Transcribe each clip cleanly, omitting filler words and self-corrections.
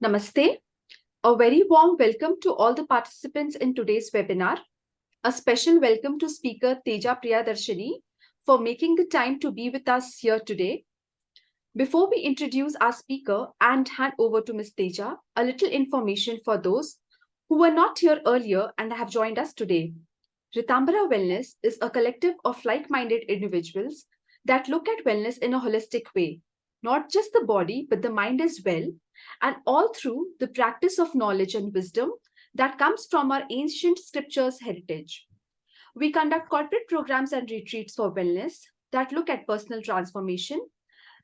Namaste. A very warm welcome to all the participants in today's webinar. A special welcome to speaker Teja Priyadarshini for making the time to be with us here today. Before we introduce our speaker and hand over to Ms. Teja, a little information for those who were not here earlier and have joined us today. Rtambhara Wellness is a collective of like-minded individuals that look at wellness in a holistic way, not just the body, but the mind as well, and all through the practice of knowledge and wisdom that comes from our ancient scriptures heritage. We conduct corporate programs and retreats for wellness that look at personal transformation.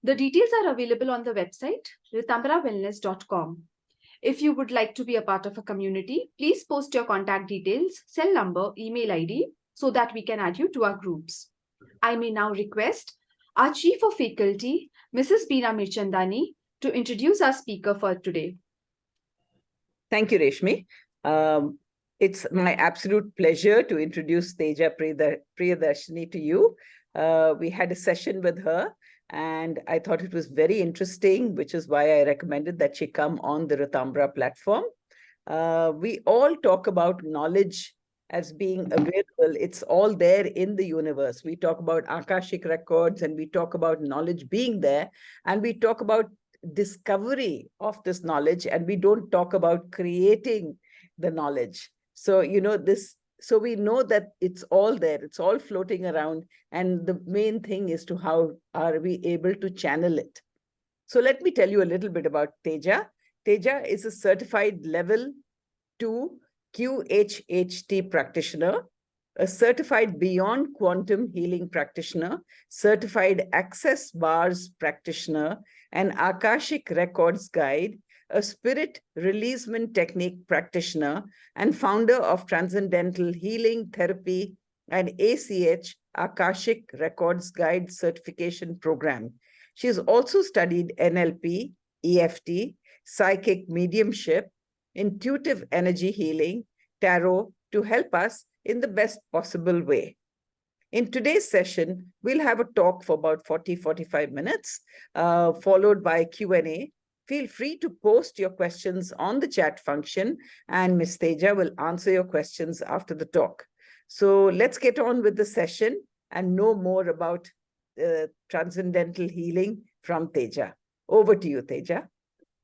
The details are available on the website rtambharawellness.com. If you would like to be a part of a community, please post your contact details, cell number, email ID so that we can add you to our groups. I may now request our Chief of Faculty, Mrs. Beena Mirchandani, to introduce our speaker for today. Thank you, Reshmi. It's my absolute pleasure to introduce Teja Priyadarshini to you. We had a session with her, and I thought it was very interesting, which is why I recommended that she come on the Rtambhara platform. We all talk about knowledge as being available. It's all there in the universe. We talk about Akashic records, and we talk about knowledge being there, and we talk about discovery of this knowledge, and we don't talk about creating the knowledge. So, so we know that it's all there, it's all floating around. And the main thing is to how are we able to channel it. So let me tell you a little bit about Teja. Teja is a certified level 2 QHHT practitioner, a certified Beyond Quantum Healing practitioner, certified Access Bars practitioner, an Akashic Records guide, a spirit releasement technique practitioner, and founder of Transcendental Healing Therapy and ACH Akashic Records Guide certification program. She has also studied NLP, EFT, psychic mediumship, intuitive energy healing, tarot to help us in the best possible way. In today's session, we'll have a talk for about 40-45 minutes, followed by Q&A. Feel free to post your questions on the chat function, and Ms. Teja will answer your questions after the talk. So let's get on with the session and know more about transcendental healing from Teja. Over to you, Teja.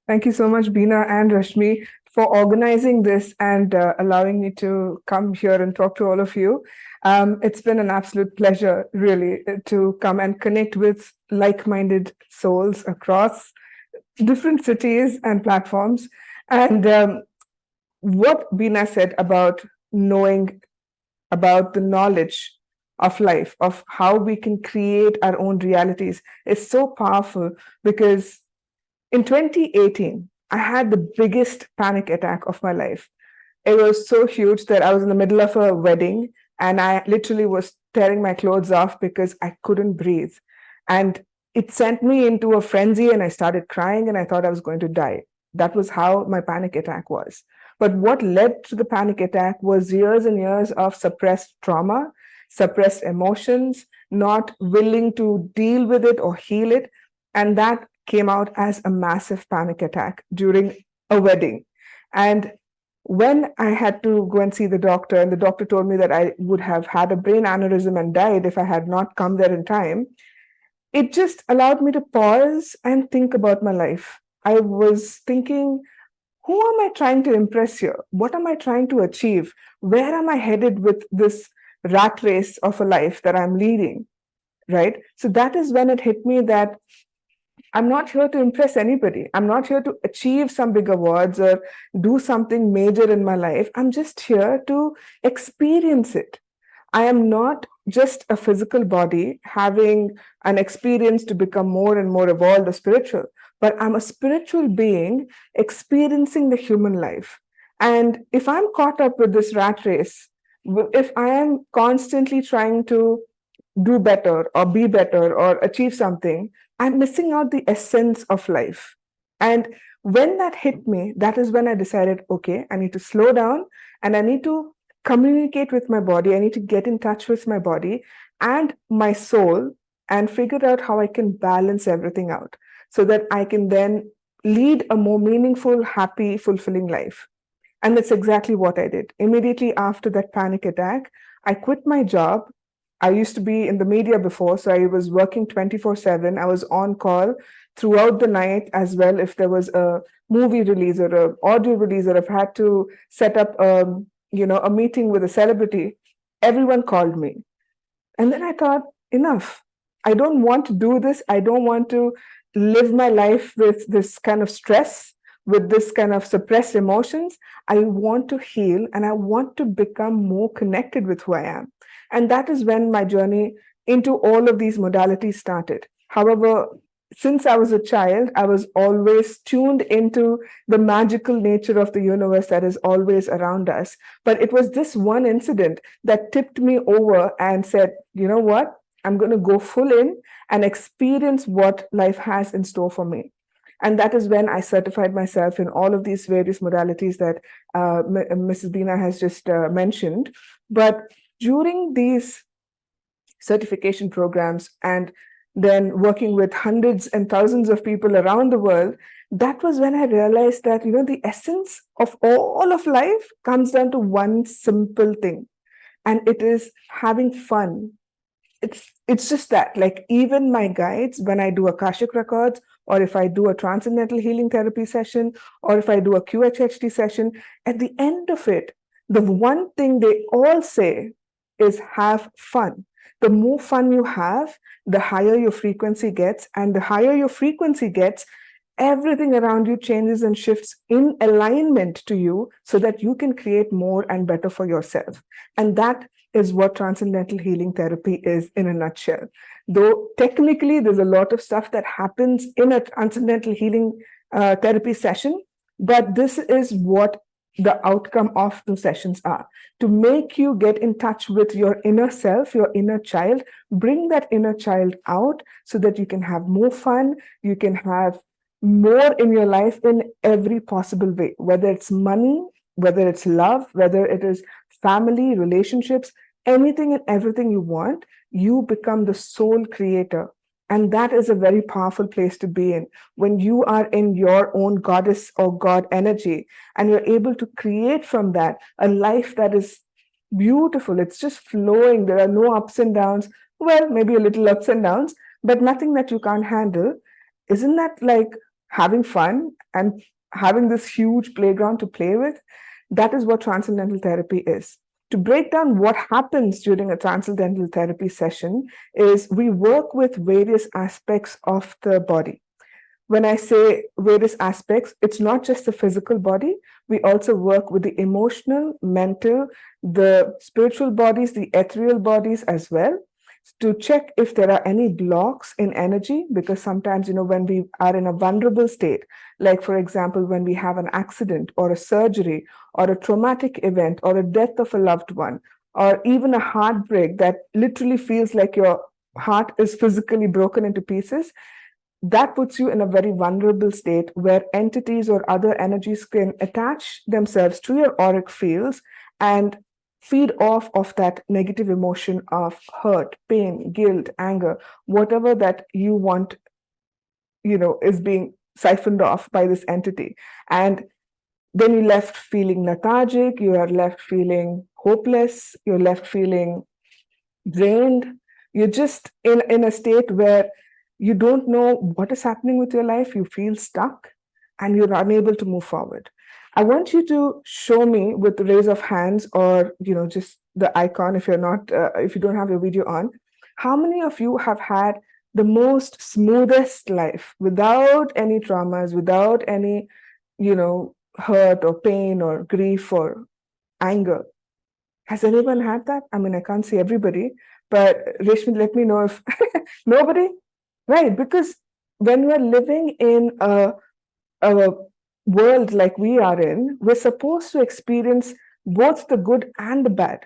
Thank you so much, Beena and Rashmi, for organizing this and allowing me to come here and talk to all of you. It's been an absolute pleasure, really, to come and connect with like-minded souls across different cities and platforms. And what Beena said about knowing about the knowledge of life, of how we can create our own realities, is so powerful, because in 2018, I had the biggest panic attack of my life. It was so huge that I was in the middle of a wedding and I literally was tearing my clothes off because I couldn't breathe. And it sent me into a frenzy and I started crying and I thought I was going to die. That was how my panic attack was. But what led to the panic attack was years and years of suppressed trauma, suppressed emotions, not willing to deal with it or heal it. And that came out as a massive panic attack during a wedding. And when I had to go and see the doctor, and the doctor told me that I would have had a brain aneurysm and died if I had not come there in time, it just allowed me to pause and think about my life. I was thinking, who am I trying to impress here? What am I trying to achieve? Where am I headed with this rat race of a life that I'm leading, right? So that is when it hit me that I'm not here to impress anybody. I'm not here to achieve some big awards or do something major in my life. I'm just here to experience it. I am not just a physical body having an experience to become more and more evolved or spiritual, but I'm a spiritual being experiencing the human life. And if I'm caught up with this rat race, if I am constantly trying to do better or be better or achieve something, I'm missing out the essence of life. And when that hit me, that is when I decided, okay, I need to slow down and I need to communicate with my body. I need to get in touch with my body and my soul and figure out how I can balance everything out so that I can then lead a more meaningful, happy, fulfilling life. And that's exactly what I did. Immediately after that panic attack, I quit my job. I used to be in the media before, so I was working 24/7. I was on call throughout the night as well. If there was a movie release or an audio release, or if I had to set up a meeting with a celebrity, everyone called me. And then I thought, enough. I don't want to do this. I don't want to live my life with this kind of stress, with this kind of suppressed emotions. I want to heal and I want to become more connected with who I am. And that is when my journey into all of these modalities started. However, since I was a child, I was always tuned into the magical nature of the universe that is always around us. But it was this one incident that tipped me over and said, you know what? I'm going to go full in and experience what life has in store for me. And that is when I certified myself in all of these various modalities that Mrs. Beena has just mentioned. But during these certification programs and then working with hundreds and thousands of people around the world, that was when I realized that, the essence of all of life comes down to one simple thing, and it is having fun. It's just that, like, even my guides, when I do Akashic records, or if I do a transcendental healing therapy session, or if I do a QHHT session, at the end of it, the one thing they all say is have fun. The more fun you have, the higher your frequency gets, and the higher your frequency gets, everything around you changes and shifts in alignment to you so that you can create more and better for yourself. And that is what transcendental healing therapy is in a nutshell. Though technically there's a lot of stuff that happens in a transcendental healing therapy session, but this is what the outcome of the sessions are, to make you get in touch with your inner self, your inner child, bring that inner child out so that you can have more fun, you can have more in your life in every possible way, whether it's money, whether it's love, whether it is family, relationships, anything and everything you want, you become the sole creator. And that is a very powerful place to be in, when you are in your own goddess or God energy and you're able to create from that a life that is beautiful. It's just flowing. There are no ups and downs. Well, maybe a little ups and downs, but nothing that you can't handle. Isn't that like having fun and having this huge playground to play with? That is what transcendental therapy is. To break down what happens during a transcendental therapy session is we work with various aspects of the body. When I say various aspects, it's not just the physical body. We also work with the emotional, mental, the spiritual bodies, the ethereal bodies as well, to check if there are any blocks in energy, because sometimes, when we are in a vulnerable state, like for example, when we have an accident or a surgery or a traumatic event or a death of a loved one, or even a heartbreak that literally feels like your heart is physically broken into pieces, that puts you in a very vulnerable state where entities or other energies can attach themselves to your auric fields and feed off of that negative emotion of hurt, pain, guilt, anger, whatever that you want, is being siphoned off by this entity. And then you're left feeling lethargic, you are left feeling hopeless, you're left feeling drained. You're just in a state where you don't know what is happening with your life, you feel stuck, and you're unable to move forward. I want you to show me with the raise of hands, or just the icon if if you don't have your video on, how many of you have had the most smoothest life without any traumas, without any hurt or pain or grief or anger? Has anyone had that? I mean, I can't see everybody, but Reshmi, let me know if nobody. Right, because when we're living in a world like we are in, we're supposed to experience both the good and the bad.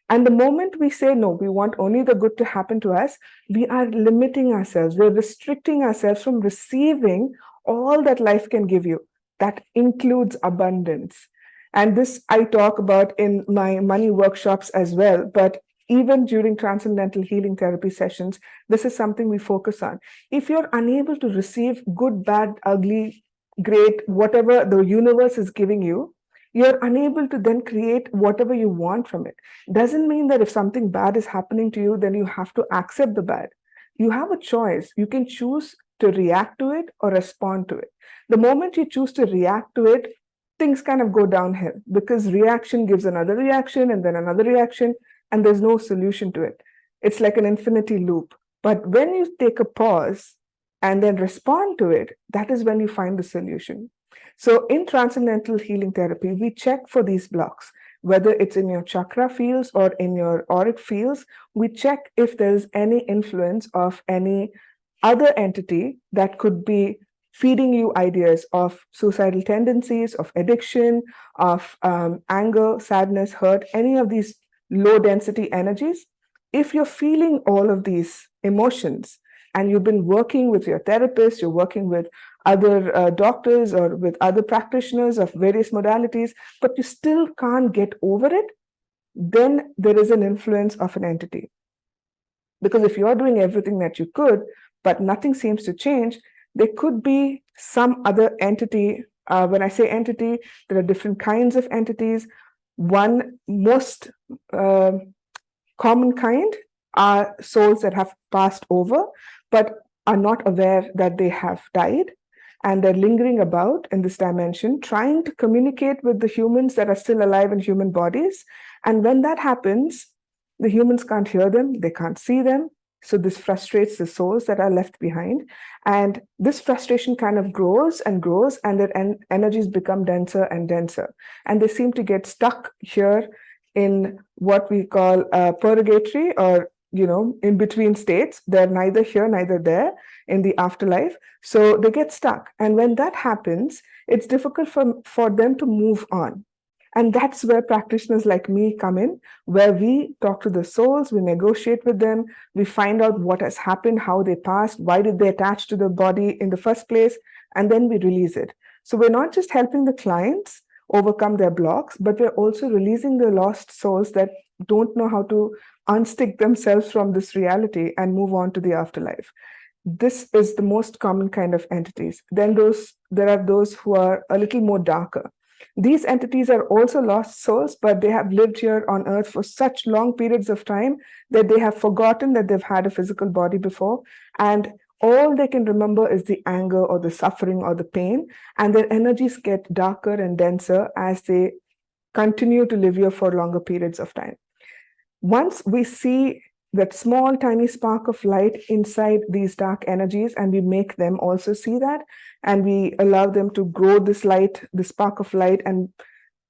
And the moment we say, no, we want only the good to happen to us, we are limiting ourselves. We're restricting ourselves from receiving all that life can give you. That includes abundance. And this I talk about in my money workshops as well. But even during transcendental healing therapy sessions, this is something we focus on. If you're unable to receive good, bad, ugly great, whatever the universe is giving you, you're unable to then create whatever you want from it. Doesn't mean that if something bad is happening to you, then you have to accept the bad. You have a choice. You can choose to react to it or respond to it. The moment you choose to react to it, things kind of go downhill because reaction gives another reaction and then another reaction, and there's no solution to it. It's like an infinity loop. But when you take a pause and then respond to it, that is when you find the solution. So in transcendental healing therapy, we check for these blocks, whether it's in your chakra fields or in your auric fields. We check if there's any influence of any other entity that could be feeding you ideas of suicidal tendencies, of addiction, of anger, sadness, hurt, any of these low density energies. If you're feeling all of these emotions and you've been working with your therapist, you're working with other doctors or with other practitioners of various modalities, but you still can't get over it, then there is an influence of an entity. Because if you're doing everything that you could, but nothing seems to change, there could be some other entity. When I say entity, there are different kinds of entities. One most common kind are souls that have passed over, but are not aware that they have died. And they're lingering about in this dimension, trying to communicate with the humans that are still alive in human bodies. And when that happens, the humans can't hear them, they can't see them. So this frustrates the souls that are left behind. And this frustration kind of grows and grows, and their energies become denser and denser. And they seem to get stuck here in what we call purgatory, or in between states. They're neither here, neither there in the afterlife. So they get stuck. And when that happens, it's difficult for them to move on. And that's where practitioners like me come in, where we talk to the souls, we negotiate with them, we find out what has happened, how they passed, why did they attach to the body in the first place, and then we release it. So we're not just helping the clients overcome their blocks, but we're also releasing the lost souls that don't know how to unstick themselves from this reality and move on to the afterlife. This is the most common kind of entities. Then there are those who are a little more darker. These entities are also lost souls, but they have lived here on earth for such long periods of time that they have forgotten that they've had a physical body before. And all they can remember is the anger or the suffering or the pain. And their energies get darker and denser as they continue to live here for longer periods of time. Once we see that small, tiny spark of light inside these dark energies, and we make them also see that, and we allow them to grow this light, the spark of light, and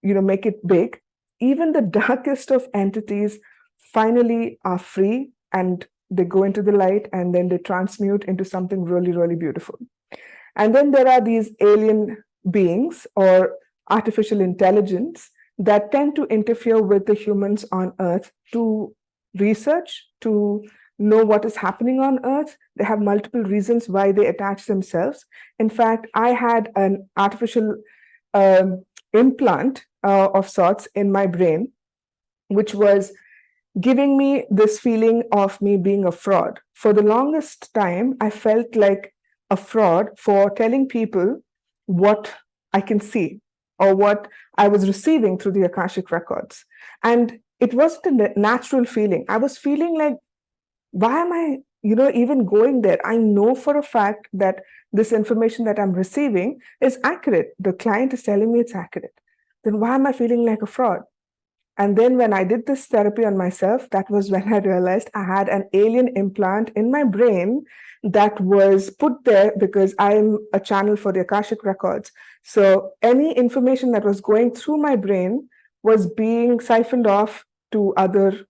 make it big, even the darkest of entities finally are free, and they go into the light, and then they transmute into something really, really beautiful. And then there are these alien beings or artificial intelligence that tend to interfere with the humans on Earth to research, to know what is happening on Earth. They have multiple reasons why they attach themselves. In fact, I had an artificial implant of sorts in my brain, which was giving me this feeling of me being a fraud. For the longest time, I felt like a fraud for telling people what I can see or what I was receiving through the Akashic records. And it wasn't a natural feeling. I was feeling like, why am I, even going there? I know for a fact that this information that I'm receiving is accurate. The client is telling me it's accurate. Then why am I feeling like a fraud? And then when I did this therapy on myself, that was when I realized I had an alien implant in my brain that was put there because I'm a channel for the Akashic records. So any information that was going through my brain was being siphoned off to other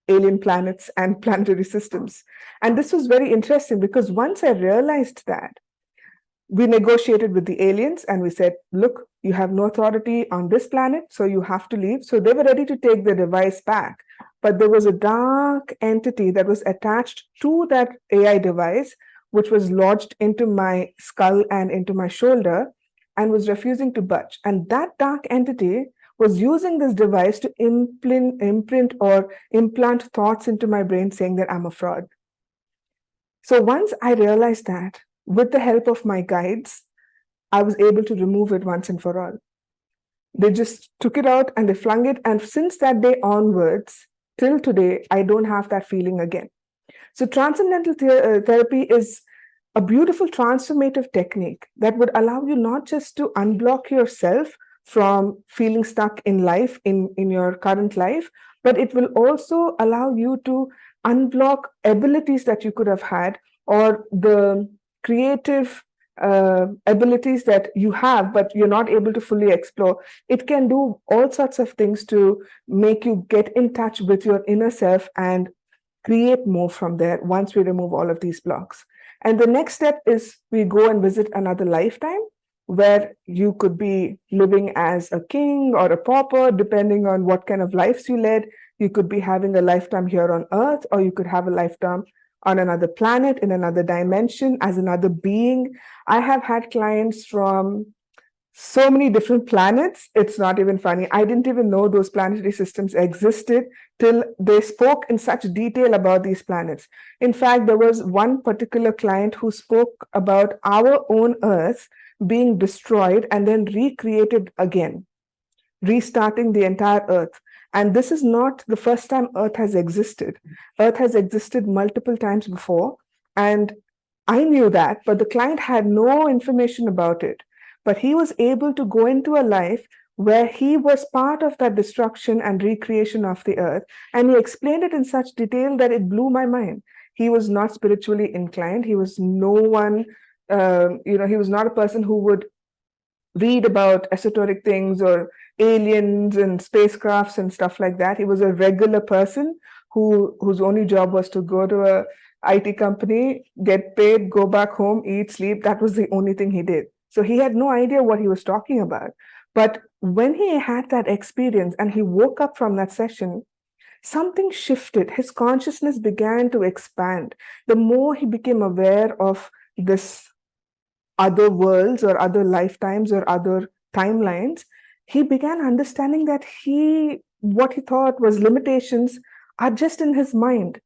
alien planets and planetary systems. And this was very interesting because once I realized that, we negotiated with the aliens and we said, look, you have no authority on this planet, so you have to leave. So they were ready to take the device back. But there was a dark entity that was attached to that AI device, which was lodged into my skull and into my shoulder and was refusing to budge. And that dark entity was using this device to imprint or implant thoughts into my brain saying that I'm a fraud. So once I realized that, with the help of my guides, I was able to remove it once and for all. They just took it out and they flung it. And since that day onwards, till today, I don't have that feeling again. So transcendental therapy is a beautiful transformative technique that would allow you not just to unblock yourself from feeling stuck in life, in your current life, but it will also allow you to unblock abilities that you could have had, or the creative abilities that you have, but you're not able to fully explore. It can do all sorts of things to make you get in touch with your inner self and create more from there once we remove all of these blocks. And the next step is we go and visit another lifetime where you could be living as a king or a pauper, depending on what kind of lives you led. You could be having a lifetime here on Earth, or you could have a lifetime on another planet, in another dimension, as another being. I have had clients from so many different planets. It's not even funny. I didn't even know those planetary systems existed till they spoke in such detail about these planets. In fact, there was one particular client who spoke about our own Earth being destroyed and then recreated again, restarting the entire Earth. And this is not the first time Earth has existed. Earth has existed multiple times before. And I knew that, but the client had no information about it. But he was able to go into a life where he was part of that destruction and recreation of the Earth. And he explained it in such detail that it blew my mind. He was not spiritually inclined. He was no one, he was not a person who would read about esoteric things or aliens and spacecrafts and stuff like that. He was a regular person whose only job was to go to a IT company, get paid, go back home, eat, sleep. That was the only thing he did. So he had no idea what he was talking about. But when he had that experience and he woke up from that session, something shifted. His consciousness began to expand. The more he became aware of this other worlds or other lifetimes or other timelines, he began understanding that what he thought was limitations are just in his mind.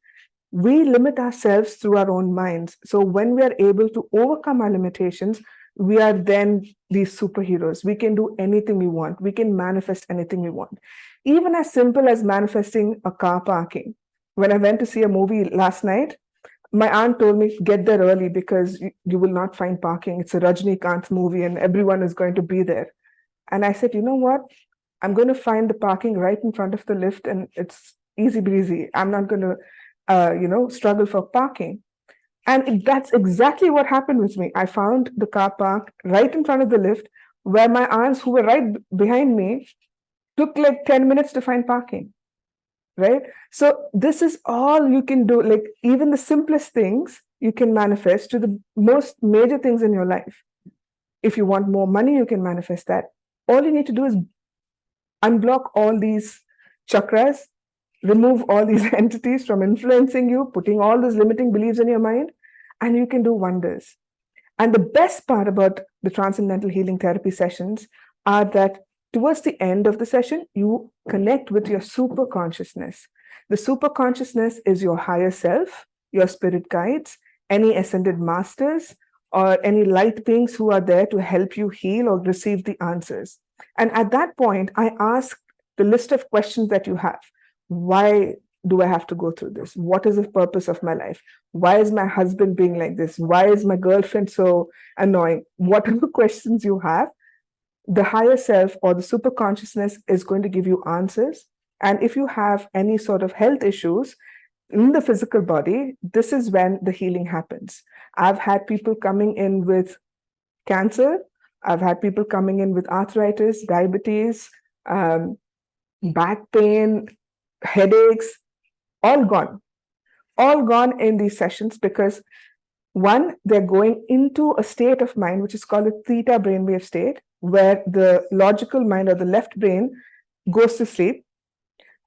We limit ourselves through our own minds. So when we are able to overcome our limitations, we are then these superheroes. We can do anything we want. We can manifest anything we want. Even as simple as manifesting a car parking. When I went to see a movie last night, my aunt told me, get there early because you will not find parking. It's a Rajnikant movie and everyone is going to be there. And I said, you know what? I'm going to find the parking right in front of the lift and it's easy breezy. I'm not going to, struggle for parking. And that's exactly what happened with me. I found the car park right in front of the lift where my aunts who were right behind me took like 10 minutes to find parking. Right? So this is all you can do. Like even the simplest things you can manifest to the most major things in your life. If you want more money, you can manifest that. All you need to do is unblock all these chakras, remove all these entities from influencing you, putting all those limiting beliefs in your mind, and you can do wonders. And the best part about the Transcendental Healing Therapy sessions are that towards the end of the session, you connect with your super consciousness. The super consciousness is your higher self, your spirit guides, any ascended masters, or any light beings who are there to help you heal or receive the answers. And at that point, I ask the list of questions that you have. Why do I have to go through this? What is the purpose of my life? Why is my husband being like this? Why is my girlfriend so annoying? What are the questions you have? The higher self or the super consciousness is going to give you answers. And if you have any sort of health issues in the physical body, this is when the healing happens. I've had people coming in with cancer. I've had people coming in with arthritis, diabetes, back pain, headaches, all gone in these sessions because one, they're going into a state of mind, which is called a theta brainwave state, where the logical mind or the left brain goes to sleep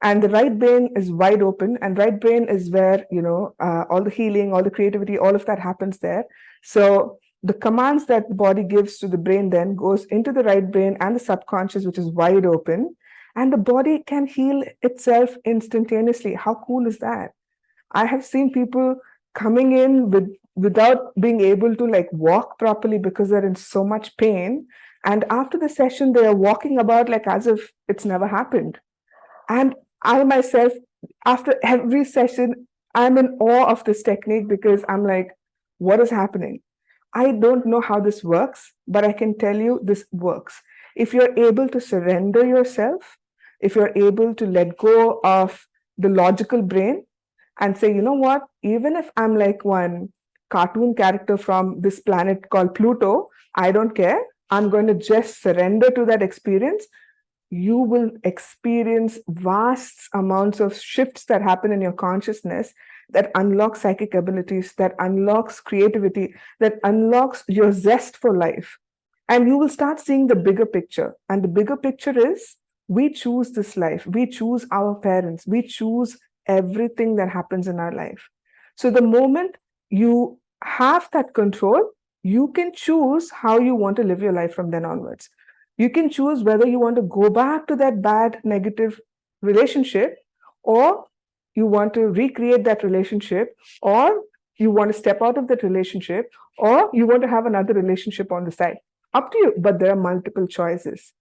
and the right brain is wide open. And right brain is where, all the healing, all the creativity, all of that happens there. So the commands that the body gives to the brain then goes into the right brain and the subconscious, which is wide open. And the body can heal itself instantaneously. How cool is that? I have seen people coming in with without being able to like walk properly because they're in so much pain. And after the session, they are walking about like as if it's never happened. And I myself, after every session, I'm in awe of this technique because I'm like, what is happening? I don't know how this works, but I can tell you this works. If you're able to surrender yourself, if you're able to let go of the logical brain and say, you know what, even if I'm like one cartoon character from this planet called Pluto, I don't care. I'm going to just surrender to that experience. You will experience vast amounts of shifts that happen in your consciousness that unlock psychic abilities, that unlocks creativity, that unlocks your zest for life. And you will start seeing the bigger picture. And the bigger picture is we choose this life, we choose our parents, we choose everything that happens in our life. So the moment you have that control, you can choose how you want to live your life from then onwards. You can choose whether you want to go back to that bad, negative relationship, or you want to recreate that relationship, or you want to step out of that relationship, or you want to have another relationship on the side. Up to you, but there are multiple choices.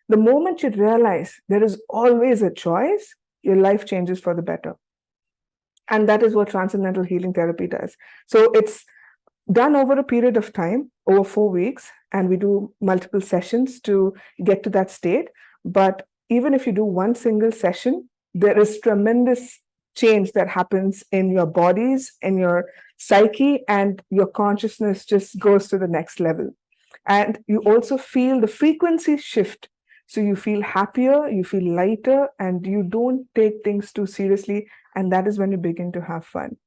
The moment you realize there is always a choice, your life changes for the better. And that is what transcendental healing therapy does. So it's done over a period of time, over 4 weeks, and we do multiple sessions to get to that state. But even if you do one single session, there is tremendous change that happens in your bodies, in your psyche, and your consciousness just goes to the next level. And you also feel the frequency shift. So you feel happier, you feel lighter, and you don't take things too seriously. And that is when you begin to have fun.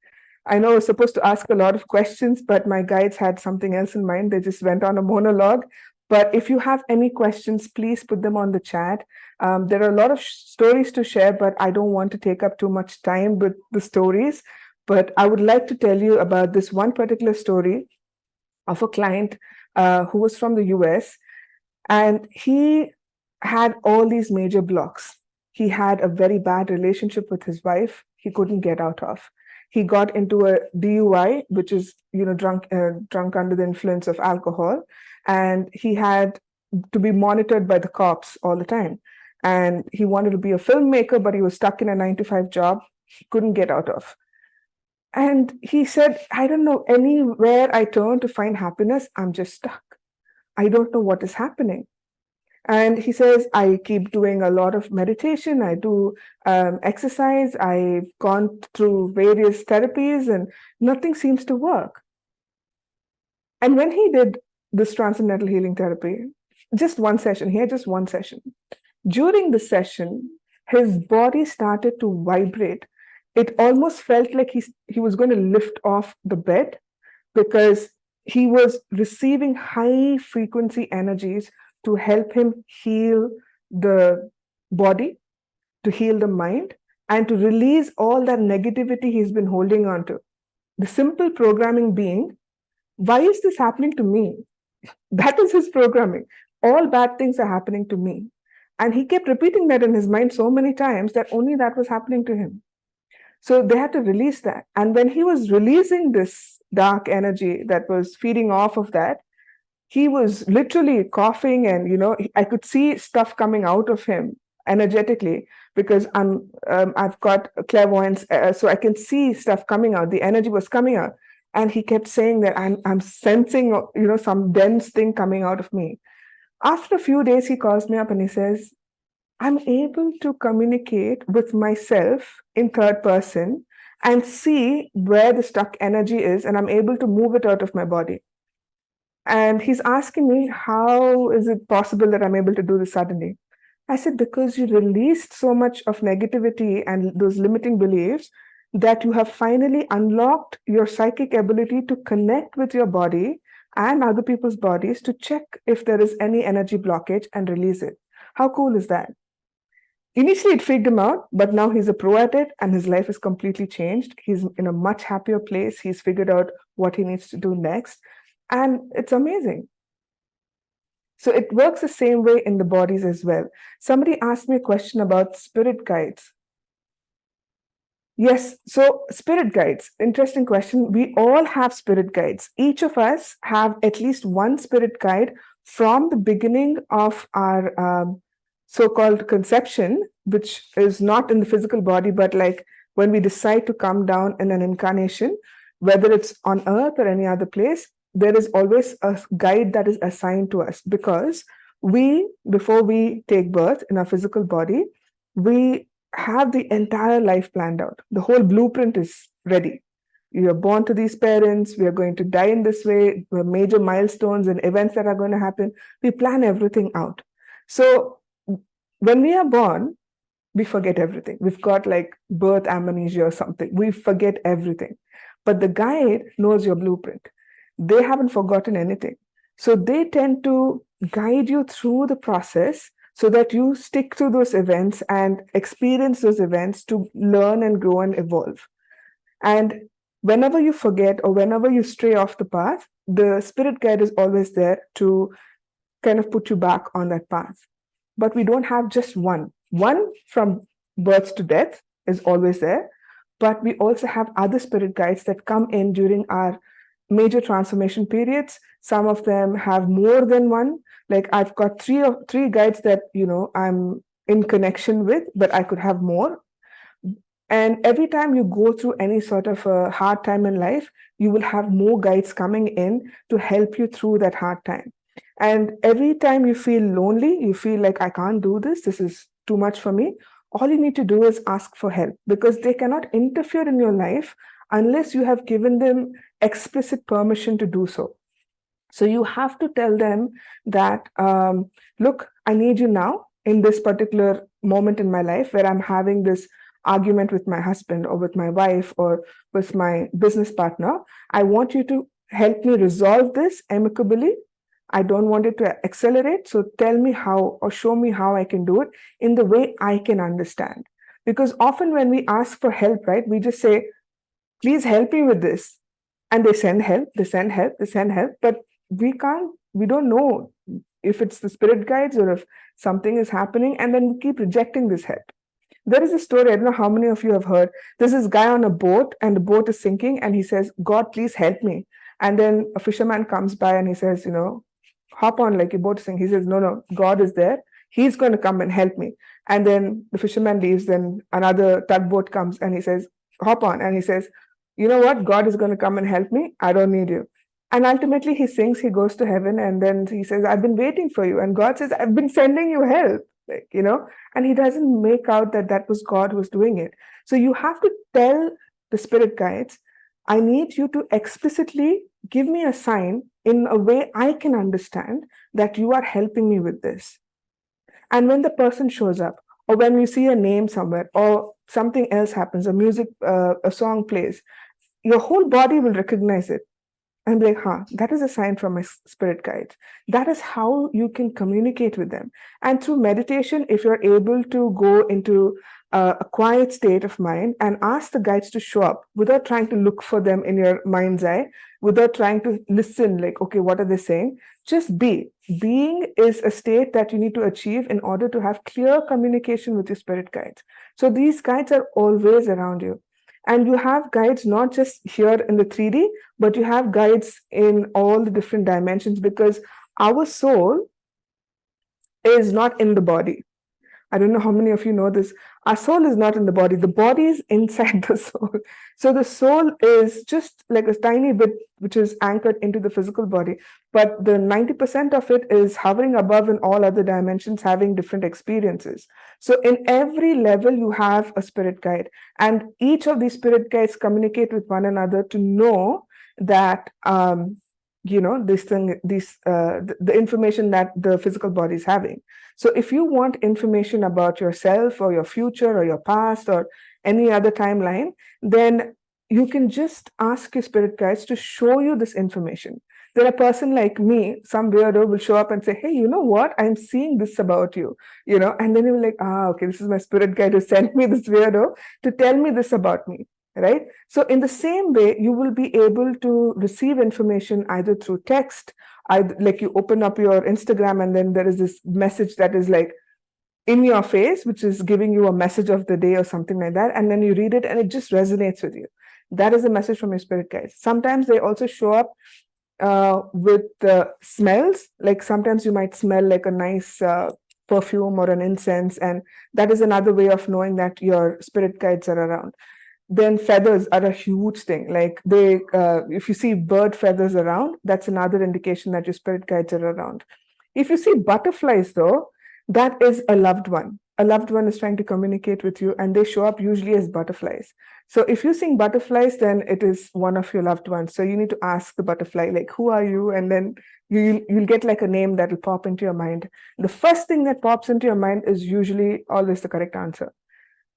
I know I was supposed to ask a lot of questions, but my guides had something else in mind. They just went on a monologue. But if you have any questions, please put them on the chat. There are a lot of stories to share, but I don't want to take up too much time with the stories. But I would like to tell you about this one particular story of a client who was from the US, and he had all these major blocks. He had a very bad relationship with his wife he couldn't get out of. He got into a DUI, which is drunk under the influence of alcohol, and he had to be monitored by the cops all the time. And he wanted to be a filmmaker, but he was stuck in a 9 to 5 job he couldn't get out of. And he said, I don't know, anywhere I turn to find happiness, I'm just stuck. I don't know what is happening. And he says, I keep doing a lot of meditation. I do exercise. I've gone through various therapies and nothing seems to work. And when he did this transcendental healing therapy, just one session, he had just one session. During the session, his body started to vibrate. It almost felt like he was going to lift off the bed because he was receiving high frequency energies to help him heal the body, to heal the mind, and to release all that negativity he's been holding on to. The simple programming being, why is this happening to me? That is his programming. All bad things are happening to me. And he kept repeating that in his mind so many times that only that was happening to him. So they had to release that. And when he was releasing this dark energy that was feeding off of that, he was literally coughing, and I could see stuff coming out of him energetically because I've got clairvoyance, so I can see stuff coming out. The energy was coming out, and he kept saying that I'm sensing some dense thing coming out of me. After a few days, he calls me up and he says, I'm able to communicate with myself in third person and see where the stuck energy is, and I'm able to move it out of my body. And he's asking me, how is it possible that I'm able to do this suddenly? I said, because you released so much of negativity and those limiting beliefs that you have finally unlocked your psychic ability to connect with your body and other people's bodies to check if there is any energy blockage and release it. How cool is that? Initially, it freaked him out, but now he's a pro at it and his life is completely changed. He's in a much happier place. He's figured out what he needs to do next. And it's amazing. So it works the same way in the bodies as well. Somebody asked me a question about spirit guides. Yes. So spirit guides, interesting question. We all have spirit guides. Each of us have at least one spirit guide from the beginning of our so-called conception, which is not in the physical body, but like when we decide to come down in an incarnation, whether it's on earth or any other place, there is always a guide that is assigned to us, because before we take birth in our physical body, we have the entire life planned out. The whole blueprint is ready. You are born to these parents. We are going to die in this way. The major milestones and events that are going to happen. We plan everything out. So when we are born, we forget everything. We've got like birth amnesia or something. We forget everything. But the guide knows your blueprint. They haven't forgotten anything. So they tend to guide you through the process so that you stick to those events and experience those events to learn and grow and evolve. And whenever you forget or whenever you stray off the path, the spirit guide is always there to kind of put you back on that path. But we don't have just one. One from birth to death is always there. But we also have other spirit guides that come in during our major transformation periods. Some of them have more than one. Like I've got three guides that I'm in connection with, but I could have more. And every time you go through any sort of a hard time in life, you will have more guides coming in to help you through that hard time. And every time you feel lonely, you feel like, I can't do this, this is too much for me, all you need to do is ask for help, because they cannot interfere in your life unless you have given them explicit permission to do so. So you have to tell them that, look, I need you now in this particular moment in my life where I'm having this argument with my husband or with my wife or with my business partner. I want you to help me resolve this amicably. I don't want it to accelerate. So tell me how, or show me how I can do it in the way I can understand. Because often when we ask for help, right, we just say, please help me with this. And they send help, they send help, they send help. But we don't know if it's the spirit guides or if something is happening. And then we keep rejecting this help. There is a story, I don't know how many of you have heard. There's this guy on a boat and the boat is sinking and he says, God, please help me. And then a fisherman comes by and he says, hop on, like your boat is sinking. He says, no, God is there. He's going to come and help me. And then the fisherman leaves. Then another tugboat comes and he says, hop on. And he says, you know what? God is going to come and help me. I don't need you. And ultimately he sinks, he goes to heaven. And then he says, I've been waiting for you. And God says, I've been sending you help. And he doesn't make out that was God who was doing it. So you have to tell the spirit guides, I need you to explicitly give me a sign in a way I can understand that you are helping me with this. And when the person shows up, or when you see a name somewhere, or something else happens, a song plays, your whole body will recognize it. And be like, that is a sign from my spirit guide. That is how you can communicate with them. And through meditation, if you're able to go into a quiet state of mind and ask the guides to show up without trying to look for them in your mind's eye, without trying to listen, like, okay, what are they saying? Just be. Being is a state that you need to achieve in order to have clear communication with your spirit guides. So these guides are always around you. And you have guides not just here in the 3D, but you have guides in all the different dimensions, because our soul is not in the body. I don't know how many of you know this. Our soul is not in the body. The body is inside the soul. So the soul is just like a tiny bit which is anchored into the physical body. But the 90% of it is hovering above in all other dimensions, having different experiences. So in every level, you have a spirit guide. And each of these spirit guides communicate with one another to know that the information that the physical body is having. So if you want information about yourself or your future or your past or any other timeline, then you can just ask your spirit guides to show you this information. Then a person like me, some weirdo, will show up and say, hey, you know what? I'm seeing this about you, and then you're like, okay, this is my spirit guide who sent me this weirdo to tell me this about me. Right? So in the same way, you will be able to receive information either through text, like you open up your Instagram and then there is this message that is like, in your face, which is giving you a message of the day or something like that, and then you read it and it just resonates with you. That is a message from your spirit guides. Sometimes they also show up with smells. Like sometimes you might smell like a nice perfume or an incense, and that is another way of knowing that your spirit guides are around. Then feathers are a huge thing. Like if you see bird feathers around, that's another indication that your spirit guides are around. If you see butterflies, though, that is a loved one. A loved one is trying to communicate with you, and they show up usually as butterflies. So if you sing butterflies, then it is one of your loved ones. So you need to ask the butterfly, like, who are you? And then you'll get like a name that will pop into your mind. The first thing that pops into your mind is usually always the correct answer.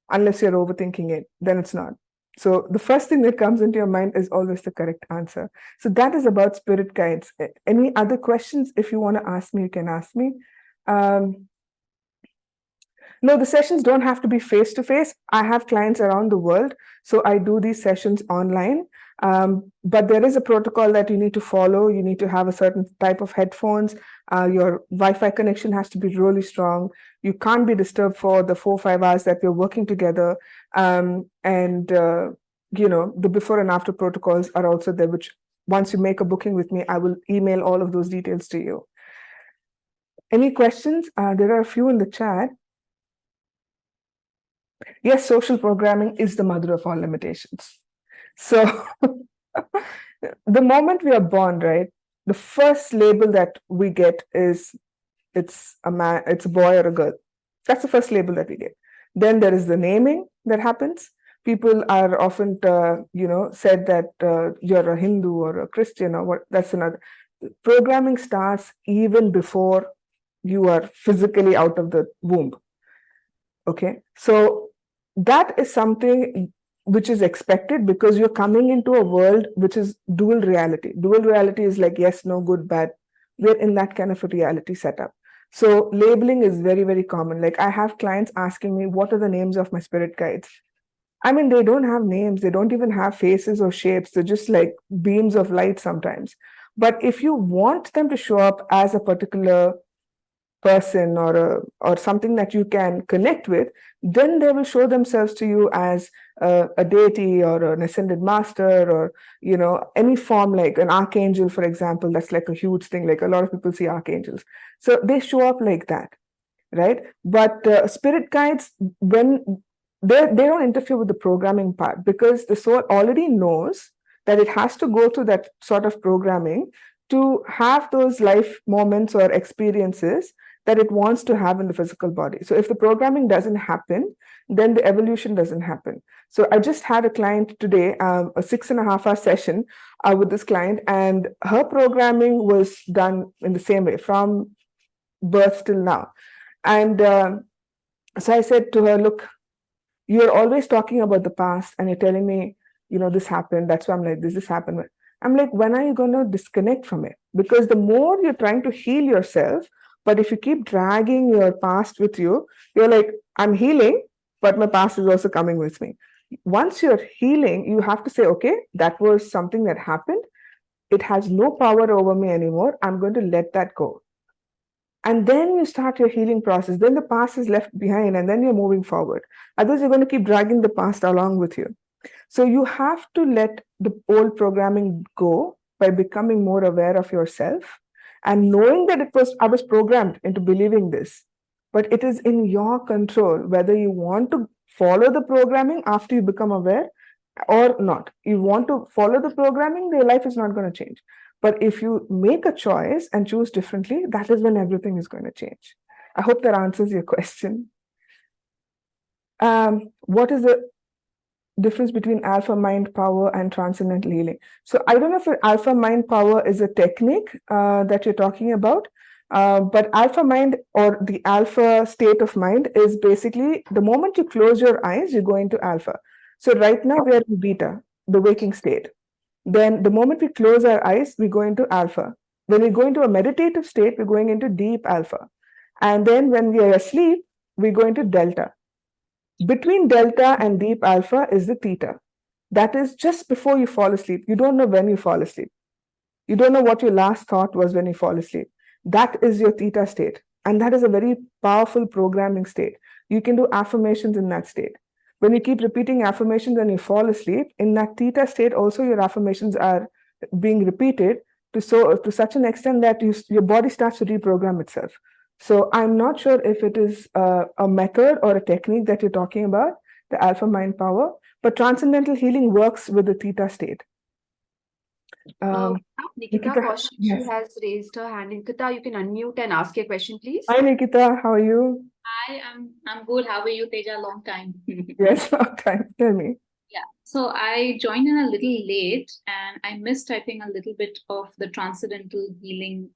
Unless you're overthinking it, then it's not. So the first thing that comes into your mind is always the correct answer. So that is about spirit guides. Any other questions? If you want to ask me, you can ask me. No, the sessions don't have to be face to face. I have clients around the world, so I do these sessions online. But there is a protocol that you need to follow. You need to have a certain type of headphones. Your Wi-Fi connection has to be really strong. You can't be disturbed for the 4 or 5 hours that we're working together. The before and after protocols are also there, which once you make a booking with me, I will email all of those details to you. Any questions? There are a few in the chat. Yes, social programming is the mother of all limitations. So the moment we are born, right, the first label that we get is it's a man, it's a boy or a girl. That's the first label that we get. Then there is the naming that happens. People are often, said that you're a Hindu or a Christian or what. That's another. Programming starts even before you are physically out of the womb. Okay, so that is something which is expected because you're coming into a world which is dual reality. Dual reality is like yes, no, good, bad. We're in that kind of a reality setup. So labeling is very, very common. Like I have clients asking me, what are the names of my spirit guides? I mean, they don't have names. They don't even have faces or shapes. They're just like beams of light sometimes. But if you want them to show up as a particular person or something that you can connect with, then they will show themselves to you as a deity or an ascended master or any form, like an archangel, for example. That's like a huge thing. Like a lot of people see archangels, so they show up like that, right? But spirit guides, when they don't interfere with the programming part, because the soul already knows that it has to go through that sort of programming to have those life moments or experiences that it wants to have in the physical body. So if the programming doesn't happen, then the evolution doesn't happen. So I just had a client today, a 6.5-hour session with this client, and her programming was done in the same way from birth till now. And so I said to her, look, you're always talking about the past and you're telling me, this happened. That's why I'm like, this happened. I'm like, when are you going to disconnect from it? Because the more you're trying to heal yourself, but if you keep dragging your past with you, you're like, I'm healing, but my past is also coming with me. Once you're healing, you have to say, okay, that was something that happened. It has no power over me anymore. I'm going to let that go. And then you start your healing process. Then the past is left behind and then you're moving forward. Otherwise, you're going to keep dragging the past along with you. So you have to let the old programming go by becoming more aware of yourself and knowing that I was programmed into believing this, but it is in your control whether you want to follow the programming after you become aware or not. You want to follow the programming, your life is not going to change. But if you make a choice and choose differently, that is when everything is going to change. I hope that answers your question. What is the difference between alpha mind power and transcendental healing? So I don't know if alpha mind power is a technique that you're talking about, but alpha mind or the alpha state of mind is basically the moment you close your eyes, you go into alpha. So right now we are in beta, the waking state. Then the moment we close our eyes, we go into alpha. When we go into a meditative state, we're going into deep alpha. And then when we are asleep, we go into delta. Between delta and deep alpha is the theta. That is just before you fall asleep. You don't know when you fall asleep. You don't know what your last thought was when you fall asleep. That is your theta state. And that is a very powerful programming state. You can do affirmations in that state. When you keep repeating affirmations and you fall asleep, in that theta state, also your affirmations are being repeated to such an extent that your body starts to reprogram itself. So I'm not sure if it is a method or a technique that you're talking about, the alpha mind power, but transcendental healing works with the theta state. Nikita Nikita, Kaushik, yes. she has raised her hand. Nikita, you can unmute and ask your question, please. Hi, Nikita. How are you? Hi, I'm good. How are you, Teja? Long time. Yes, long time. Tell me. Yeah. So I joined in a little late and I missed, I think, a little bit of the transcendental healing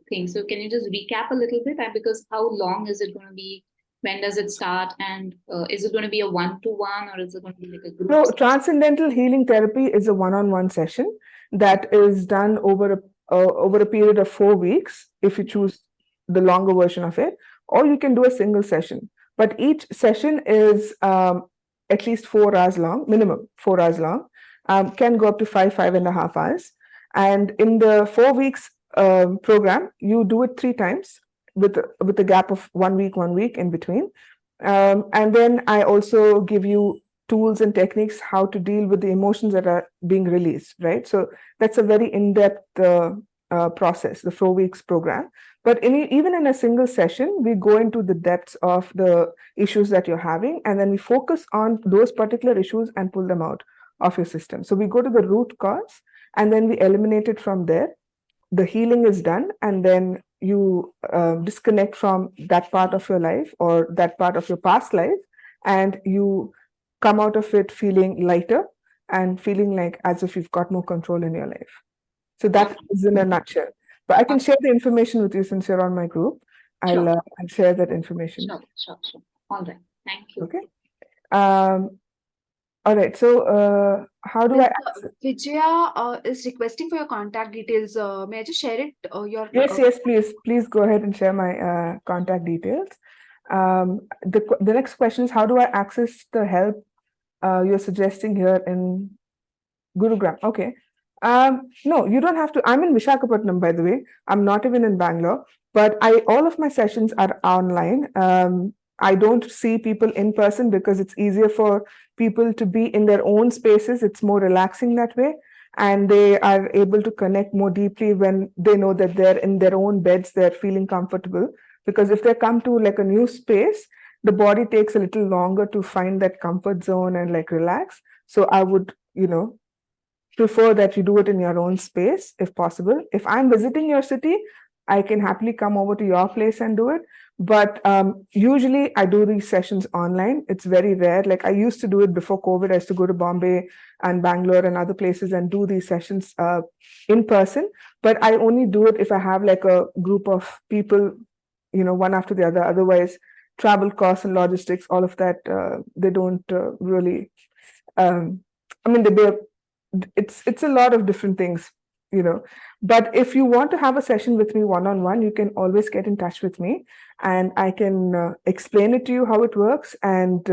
thing. So can you just recap a little bit? Because how long is it going to be? When does it start? And is it going to be a one-to-one or is it going to be like a group? So, transcendental healing therapy is a one-on-one session that is done over a period of 4 weeks if you choose the longer version of it, or you can do a single session. But each session is at least 4 hours long, minimum 4 hours long, can go up to 5.5 hours. And in the 4 weeks program, you do it 3 times with a gap of 1 week in between. And then I also give you tools and techniques how to deal with the emotions that are being released, right? So that's a very in-depth process, the 4 weeks program. But even in a single session, we go into the depths of the issues that you're having, and then we focus on those particular issues and pull them out of your system. So we go to the root cause, and then we eliminate it from there. The healing is done, and then you disconnect from that part of your life or that part of your past life, and you come out of it feeling lighter and feeling like as if you've got more control in your life. So that is in a nutshell. But I can share the information with you since you're on my group. I'll share that information. Sure. All right. Thank you. Okay. All right. So how do I? Vijaya is requesting for your contact details. May I just share it? Yes, please go ahead and share my contact details. The next question is, how do I access the help you're suggesting here in Gurugram? Okay. No, you don't have to. I'm in Visakhapatnam, by the way. I'm not even in Bangalore, but all of my sessions are online. I don't see people in person because it's easier for people to be in their own spaces. It's more relaxing that way. And they are able to connect more deeply when they know that they're in their own beds, they're feeling comfortable. Because if they come to like a new space, the body takes a little longer to find that comfort zone and like relax. So I would, prefer that you do it in your own space if possible. If I'm visiting your city, I can happily come over to your place and do it. But usually I do these sessions online. It's very rare. Like I used to do it before COVID. I used to go to Bombay and Bangalore and other places and do these sessions in person. But I only do it if I have like a group of people, one after the other. Otherwise, travel costs and logistics, all of that, they don't really, it's a lot of different things, but if you want to have a session with me one-on-one, you can always get in touch with me and I can explain it to you how it works, and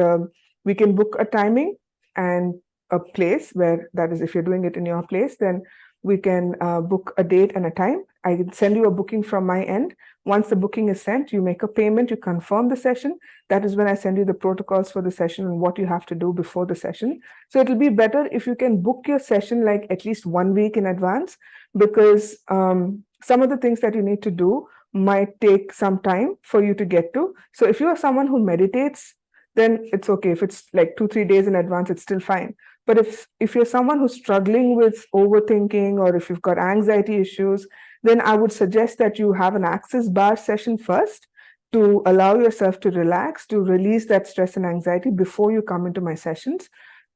we can book a timing and a place where, that is, if you're doing it in your place, then we can book a date and a time. I can send you a booking from my end. Once the booking is sent, you make a payment, you confirm the session. That is when I send you the protocols for the session and what you have to do before the session. So it'll be better if you can book your session like at least 1 week in advance, because some of the things that you need to do might take some time for you to get to. So if you are someone who meditates, then it's okay. If it's like 2-3 days in advance, it's still fine. But if you're someone who's struggling with overthinking, or if you've got anxiety issues, then I would suggest that you have an access bar session first to allow yourself to relax, to release that stress and anxiety before you come into my sessions.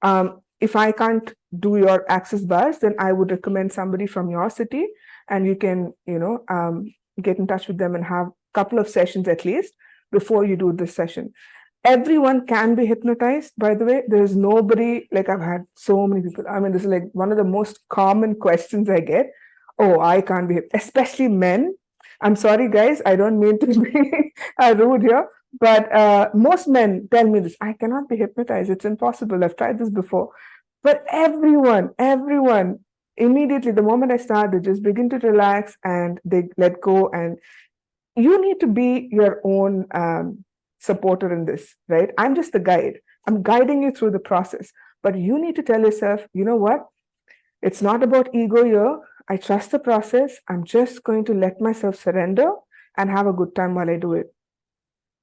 If I can't do your access bars, then I would recommend somebody from your city, and you can, get in touch with them and have a couple of sessions at least before you do this session. Everyone can be hypnotized, by the way. There's nobody, like I've had so many people. This is like one of the most common questions I get. Oh, I can't be, especially men. I'm sorry, guys. I don't mean to be rude here, but most men tell me this. I cannot be hypnotized. It's impossible. I've tried this before. But everyone, immediately, the moment I start, they just begin to relax and they let go, and you need to be your own supporter in this, right? I'm just the guide. I'm guiding you through the process. But you need to tell yourself, you know what? It's not about ego here. I trust the process. I'm just going to let myself surrender and have a good time while I do it.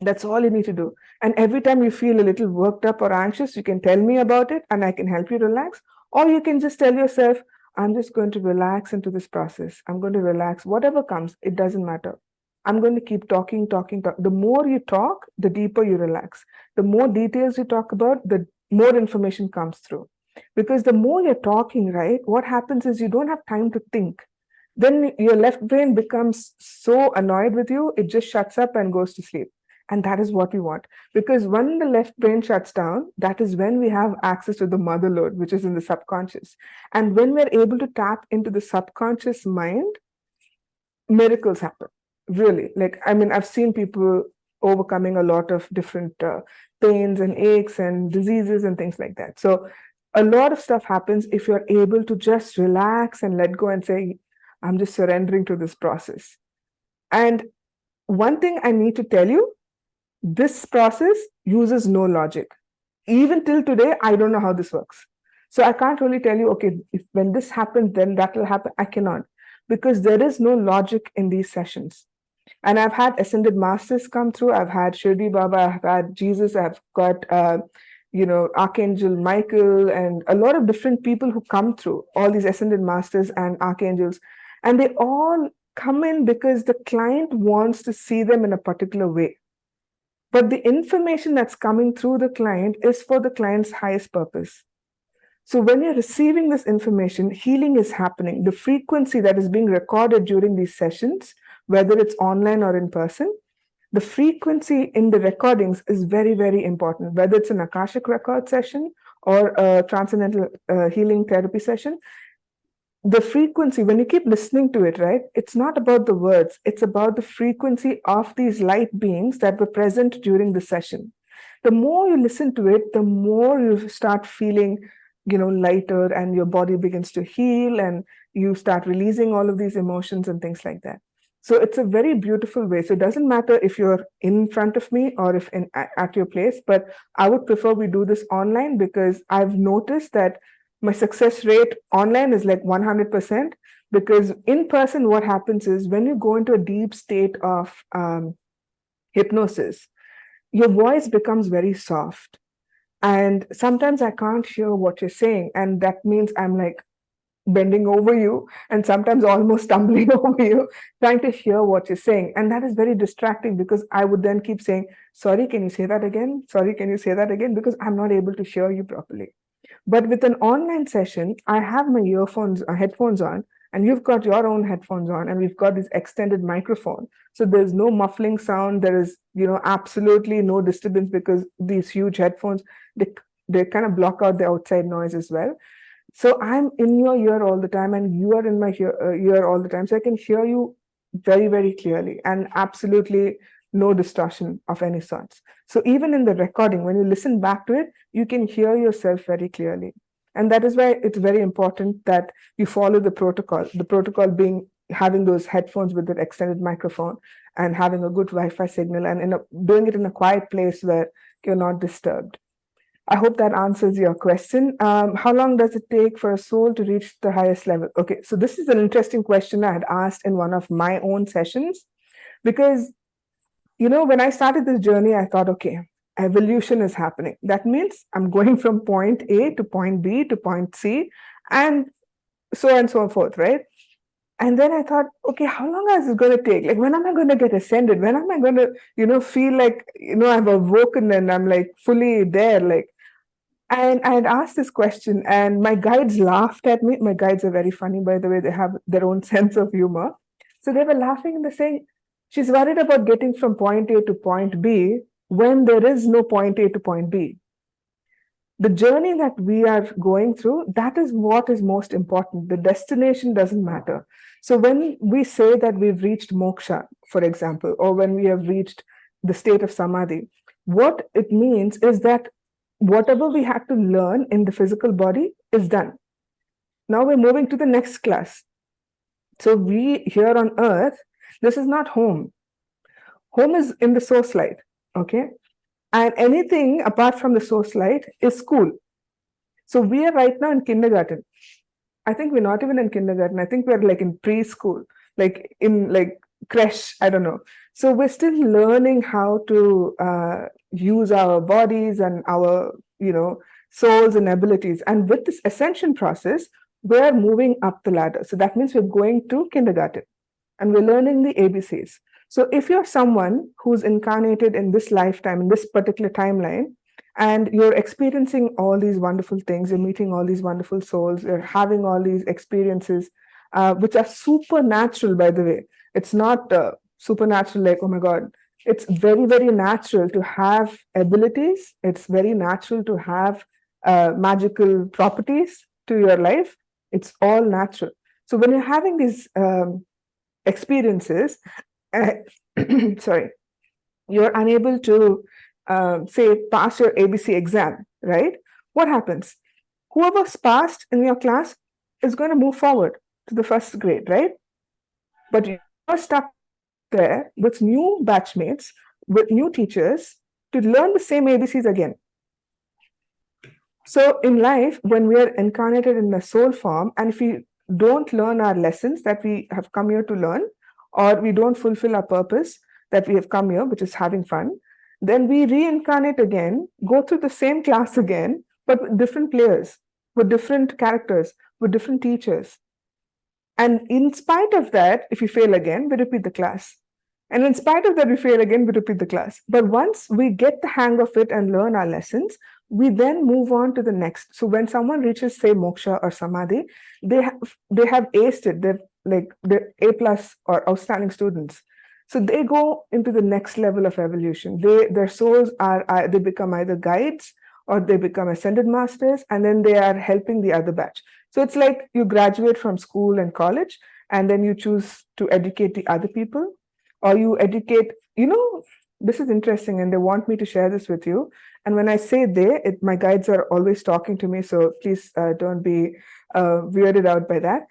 That's all you need to do. And every time you feel a little worked up or anxious, you can tell me about it and I can help you relax. Or you can just tell yourself, I'm just going to relax into this process. I'm going to relax. Whatever comes, it doesn't matter. I'm going to keep talking. The more you talk, the deeper you relax. The more details you talk about, the more information comes through. Because the more you're talking, right, what happens is you don't have time to think. Then your left brain becomes so annoyed with you, it just shuts up and goes to sleep. And that is what we want. Because when the left brain shuts down, that is when we have access to the mother load, which is in the subconscious. And when we're able to tap into the subconscious mind, miracles happen. Really. Like, I mean, I've seen people overcoming a lot of different pains and aches and diseases and things like that. So a lot of stuff happens if you're able to just relax and let go and say, I'm just surrendering to this process. And one thing I need to tell you, this process uses no logic. Even till today, I don't know how this works. So I can't really tell you, okay, if when this happens, then that will happen. I cannot, because there is no logic in these sessions. And I've had ascended masters come through. I've had Shirdi Baba, I've had Jesus, I've got, Archangel Michael, and a lot of different people who come through, all these ascended masters and archangels. And they all come in because the client wants to see them in a particular way. But the information that's coming through the client is for the client's highest purpose. So when you're receiving this information, healing is happening. The frequency that is being recorded during these sessions, whether it's online or in person, the frequency in the recordings is very, very important. Whether it's an Akashic record session or a Transcendental Healing therapy session, the frequency, when you keep listening to it, right, it's not about the words, it's about the frequency of these light beings that were present during the session. The more you listen to it, the more you start feeling, lighter, and your body begins to heal, and you start releasing all of these emotions and things like that. So it's a very beautiful way. So it doesn't matter if you're in front of me or if at your place, but I would prefer we do this online, because I've noticed that my success rate online is like 100%, because in person, what happens is when you go into a deep state of hypnosis, your voice becomes very soft. And sometimes I can't hear what you're saying. And that means I'm like bending over you and sometimes almost stumbling over you, trying to hear what you're saying. And that is very distracting, because I would then keep saying, sorry, can you say that again? Sorry, can you say that again? Because I'm not able to hear you properly. But with an online session, I have my headphones on, and you've got your own headphones on, and we've got this extended microphone. So there's no muffling sound. There is, absolutely no disturbance, because these huge headphones, they kind of block out the outside noise as well. So I'm in your ear all the time, and you are in my ear all the time. So I can hear you very, very clearly, and absolutely no distortion of any sorts. So even in the recording, when you listen back to it, you can hear yourself very clearly. And that is why it's very important that you follow the protocol being having those headphones with the extended microphone and having a good Wi-Fi signal, and doing it in a quiet place where you're not disturbed. I hope that answers your question. How long does it take for a soul to reach the highest level? Okay, so this is an interesting question I had asked in one of my own sessions, because when I started this journey, I thought, okay, evolution is happening. That means I'm going from point A to point B to point C, and so forth, right? And then I thought, okay, how long is it going to take? Like, when am I going to get ascended? When am I going to, feel like, I've awoken and I'm like fully there? Like, and I had asked this question, and my guides laughed at me. My guides are very funny, by the way. They have their own sense of humor. So they were laughing and they're saying, she's worried about getting from point A to point B when there is no point A to point B. The journey that we are going through, that is what is most important. The destination doesn't matter. So when we say that we've reached moksha, for example, or when we have reached the state of samadhi, what it means is that whatever we had to learn in the physical body is done. Now we're moving to the next class. So we here on earth, this is not home. Home is in the source light, okay? And anything apart from the source light is school. So we are right now in kindergarten. I think we're not even in kindergarten. I think we're like in preschool, like in like creche. I don't know. So we're still learning how to use our bodies and our, souls and abilities. And with this ascension process, we're moving up the ladder. So that means we're going to kindergarten and we're learning the ABCs. So if you're someone who's incarnated in this lifetime, in this particular timeline, and you're experiencing all these wonderful things, you're meeting all these wonderful souls, you're having all these experiences, which are supernatural, by the way. It's not supernatural like, oh my God. It's very, very natural to have abilities. It's very natural to have magical properties to your life. It's all natural. So when you're having these experiences, sorry, you're unable to say pass your ABC exam, right? What happens? Whoever's passed in your class is going to move forward to the first grade, right? But you're stuck there with new batchmates, with new teachers to learn the same ABCs again. So in life, when we are incarnated in the soul form, and if we don't learn our lessons that we have come here to learn, or we don't fulfill our purpose that we have come here, which is having fun, then we reincarnate again, go through the same class again, but with different players, with different characters, with different teachers. And in spite of that, if we fail again, we repeat the class. And in spite of that, we fail again, we repeat the class. But once we get the hang of it and learn our lessons, we then move on to the next. So when someone reaches, say, moksha or samadhi, they have aced it. They're A plus or outstanding students. So they go into the next level of evolution. Their souls they become either guides or they become ascended masters, and then they are helping the other batch. So it's like you graduate from school and college, and then you choose to educate the other people, or you educate, this is interesting, and they want me to share this with you. And when I say my guides are always talking to me, so please don't be weirded out by that.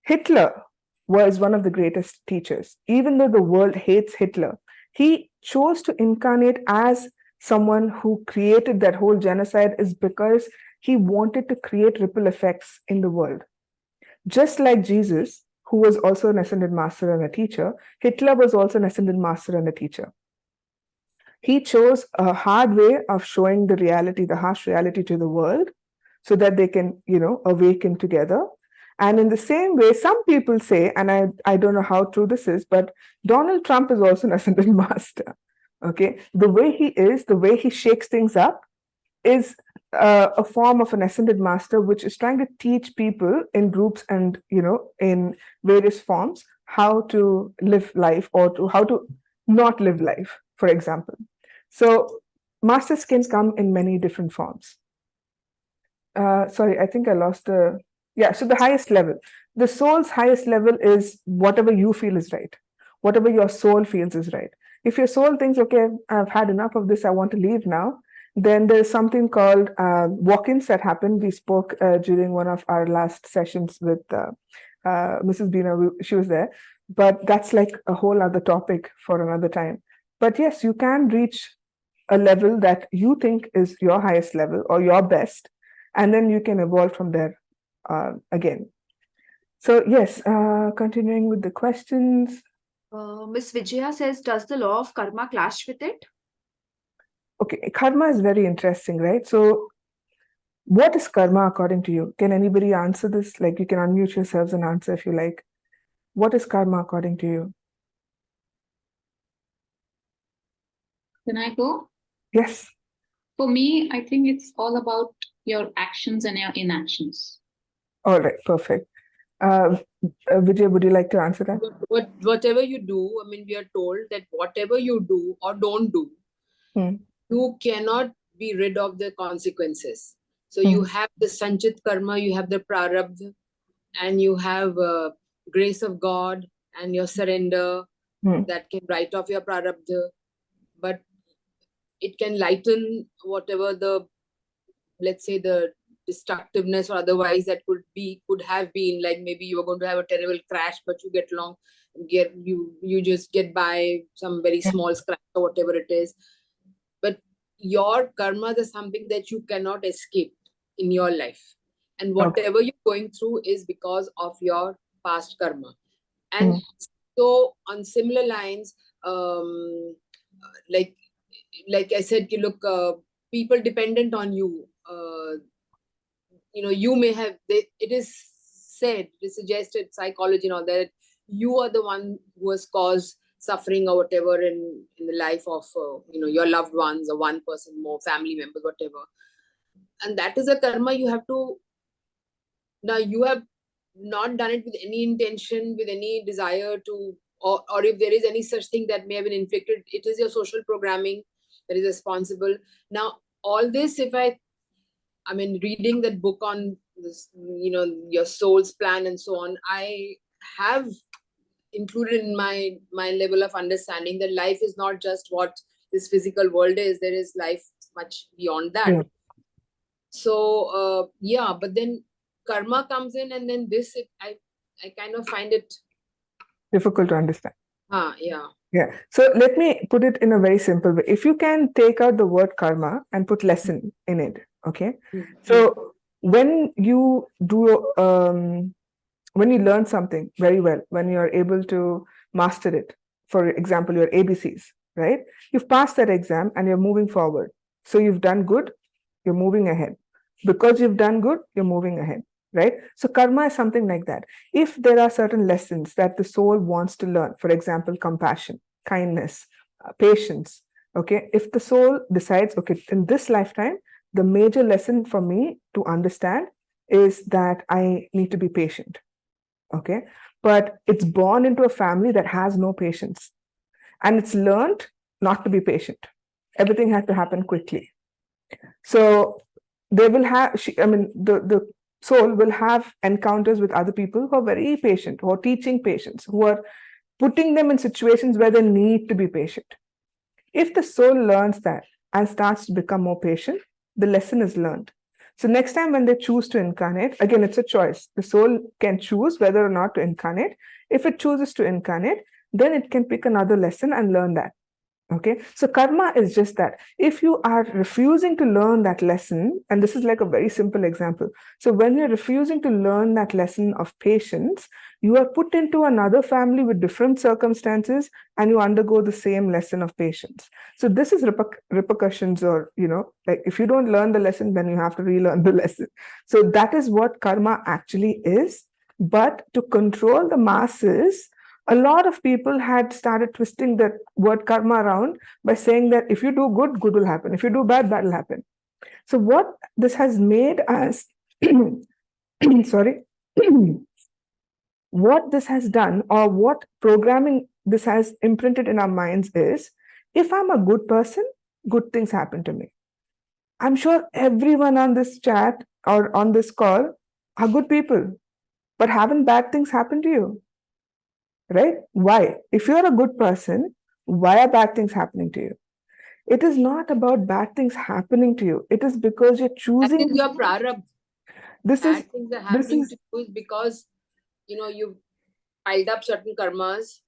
Hitler was one of the greatest teachers. Even though the world hates Hitler, he chose to incarnate as someone who created that whole genocide is because he wanted to create ripple effects in the world. Just like Jesus, who was also an ascended master and a teacher, Hitler was also an ascended master and a teacher. He chose a hard way of showing the reality, the harsh reality to the world, so that they can, awaken together. And in the same way, some people say, and I don't know how true this is, but Donald Trump is also an ascended master. Okay, the way he is, the way he shakes things up is a form of an ascended master, which is trying to teach people in groups and, in various forms, how to live life or how to not live life, for example. So masters can come in many different forms. Sorry, I think I lost so the highest level. The soul's highest level is whatever you feel is right, whatever your soul feels is right. If your soul thinks, okay, I've had enough of this, I want to leave now, then there's something called walk-ins that happened. We spoke during one of our last sessions with Mrs. Beena. She was there, but that's like a whole other topic for another time. But yes, you can reach a level that you think is your highest level or your best, and then you can evolve from there again. So yes, continuing with the questions. Miss Vijaya says, does the law of karma clash with it? Okay, karma is very interesting, right? So what is karma according to you? Can anybody answer this? Like, you can unmute yourselves and answer if you like. What is karma according to you? Can I go? Yes. For me, I think it's all about your actions and your inactions. All right, perfect. Vijay, would you like to answer that? Whatever you do, I mean, we are told that whatever you do or don't do, you cannot be rid of the consequences. So you have the sanchit karma, you have the prarabdha, and you have grace of God and your surrender that can write off your prarabdha. But it can lighten whatever the, let's say, the destructiveness or otherwise that could have been, like maybe you are going to have a terrible crash, but you get along you just get by some very small scratch or whatever it is. But your karma is something that you cannot escape in your life, and whatever you're going through is because of your past karma. And so on similar lines, like I said, look, people dependent on you, you may have, it is said, it is suggested, psychology and all that, you are the one who has caused suffering or whatever in the life of your loved ones, or one person more, family members, whatever. And that is a karma you have to, now you have not done it with any intention, with any desire to, or if there is any such thing that may have been inflicted, it is your social programming that is responsible. Now all this, if I mean, reading that book on this, your soul's plan and so on, I have included in my level of understanding that life is not just what this physical world is. There is life much beyond that. Yeah. So but then karma comes in, and then I kind of find it difficult to understand. Yeah. Yeah. So let me put it in a very simple way. If you can take out the word karma and put lesson in it, okay? So when you do, when you learn something very well, when you're able to master it, for example, your ABCs, right? You've passed that exam and you're moving forward. So you've done good, you're moving ahead. Because you've done good, you're moving ahead, right? So karma is something like that. If there are certain lessons that the soul wants to learn, for example, compassion, kindness, patience, okay? If the soul decides, okay, in this lifetime, the major lesson for me to understand is that I need to be patient, okay? But it's born into a family that has no patience, and it's learned not to be patient. Everything has to happen quickly. So they will have, the soul will have encounters with other people who are very patient, who are teaching patience, who are putting them in situations where they need to be patient. If the soul learns that and starts to become more patient, the lesson is learned. So next time when they choose to incarnate, again, it's a choice. The soul can choose whether or not to incarnate. If it chooses to incarnate, then it can pick another lesson and learn that. Okay, so karma is just that. If you are refusing to learn that lesson, and this is like a very simple example. So when you're refusing to learn that lesson of patience, you are put into another family with different circumstances, and you undergo the same lesson of patience. So this is repercussions, or, like if you don't learn the lesson, then you have to relearn the lesson. So that is what karma actually is. But to control the masses, a lot of people had started twisting that word karma around by saying that if you do good, good will happen. If you do bad, bad will happen. So what this has made us, sorry, what this has done, or what programming this has imprinted in our minds is, if I'm a good person, good things happen to me. I'm sure everyone on this chat or on this call are good people, but haven't bad things happened to you? Right? Why? If you're a good person, why are bad things happening to you? It is not about bad things happening to you. It is because you're choosing. That is your prarabdha. This is bad things are happening to you is because you've piled up certain karmas,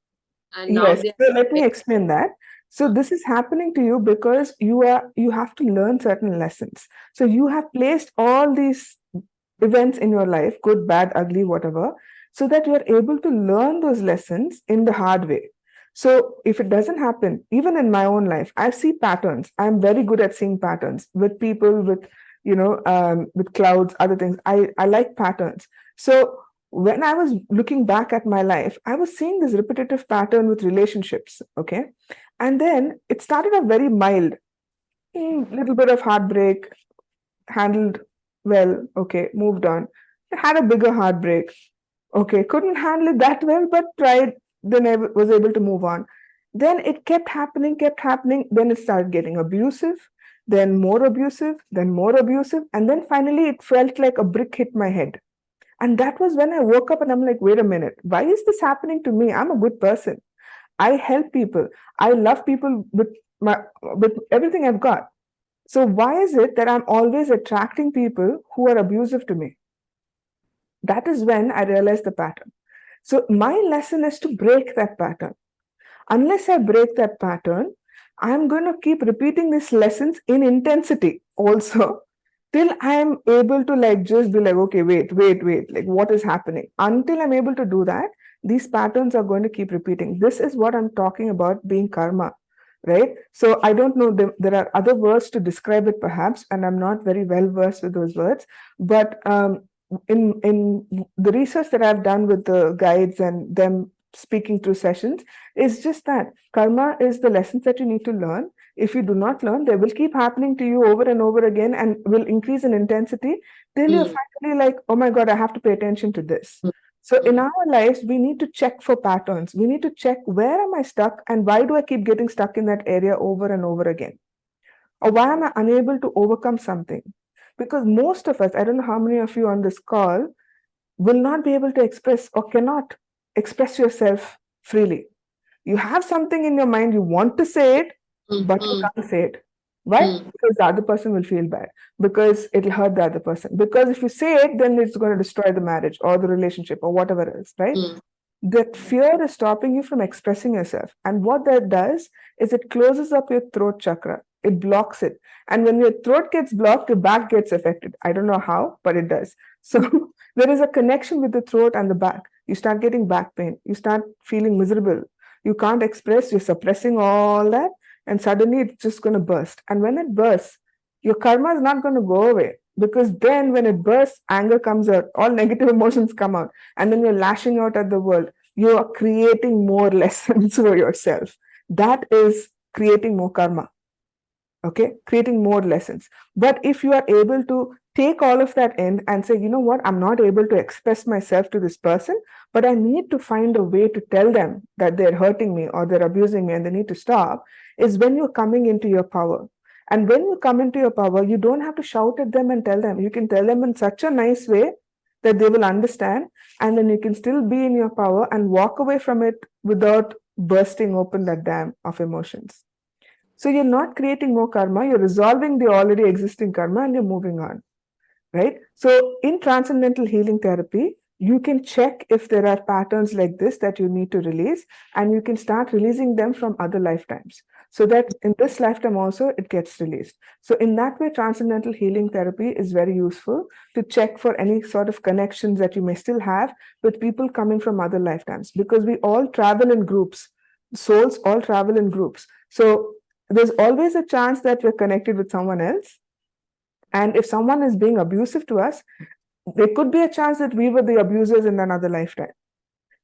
and now yes. So let me explain that. So this is happening to you because you have to learn certain lessons. So you have placed all these events in your life, good, bad, ugly, whatever, so that you are able to learn those lessons in the hard way. So if it doesn't happen, even in my own life, I see patterns. I'm very good at seeing patterns with people, with with clouds, other things. I like patterns. So when I was looking back at my life, I was seeing this repetitive pattern with relationships. Okay, and then it started off very mild, little bit of heartbreak, handled well. Okay, moved on. I had a bigger heartbreak. Okay, couldn't handle it that well, but tried, then I was able to move on. Then it kept happening, kept happening. Then it started getting abusive, then more abusive, then more abusive. And then finally, it felt like a brick hit my head. And that was when I woke up and I'm like, wait a minute, why is this happening to me? I'm a good person. I help people. I love people with everything I've got. So why is it that I'm always attracting people who are abusive to me? That is when I realized the pattern. So my lesson is to break that pattern. Unless I break that pattern, I'm going to keep repeating these lessons in intensity also till I'm able to like just be like, okay, wait, like what is happening? Until I'm able to do that, these patterns are going to keep repeating. This is what I'm talking about being karma, right? So I don't know, there are other words to describe it perhaps, and I'm not very well versed with those words, but in the research that I've done with the guides and them speaking through sessions, is just that karma is the lessons that you need to learn. If you do not learn, they will keep happening to you over and over again and will increase in intensity till you're finally like, oh my God, I have to pay attention to this. So in our lives, we need to check for patterns. We need to check, where am I stuck and why do I keep getting stuck in that area over and over again? Or why am I unable to overcome something? Because most of us, I don't know how many of you on this call, will not be able to express or cannot express yourself freely. You have something in your mind, you want to say it, but you can't say it. Why? Because the other person will feel bad, because it'll hurt the other person. Because if you say it, then it's going to destroy the marriage or the relationship or whatever else, right? That fear is stopping you from expressing yourself. And what that does is it closes up your throat chakra. It blocks it. And when your throat gets blocked, your back gets affected. I don't know how, but it does. So there is a connection with the throat and the back. You start getting back pain. You start feeling miserable. You can't express, you're suppressing all that, and suddenly it's just going to burst. And when it bursts, your karma is not going to go away, because then when it bursts, anger comes out, all negative emotions come out, and then you're lashing out at the world. You are creating more lessons for yourself. That is creating more karma. Okay, creating more lessons. But if you are able to take all of that in and say, you know what, I'm not able to express myself to this person, but I need to find a way to tell them that they're hurting me or they're abusing me and they need to stop, is when you're coming into your power. And when you come into your power, you don't have to shout at them and tell them. You can tell them in such a nice way that they will understand, and then you can still be in your power and walk away from it without bursting open that dam of emotions. So you're not creating more karma, you're resolving the already existing karma and you're moving on, right? So in transcendental healing therapy, you can check if there are patterns like this that you need to release, and you can start releasing them from other lifetimes, so that in this lifetime also it gets released. So in that way, transcendental healing therapy is very useful to check for any sort of connections that you may still have with people coming from other lifetimes, because we all travel in groups. Souls all travel in groups. So there's always a chance that we're connected with someone else. And if someone is being abusive to us, there could be a chance that we were the abusers in another lifetime.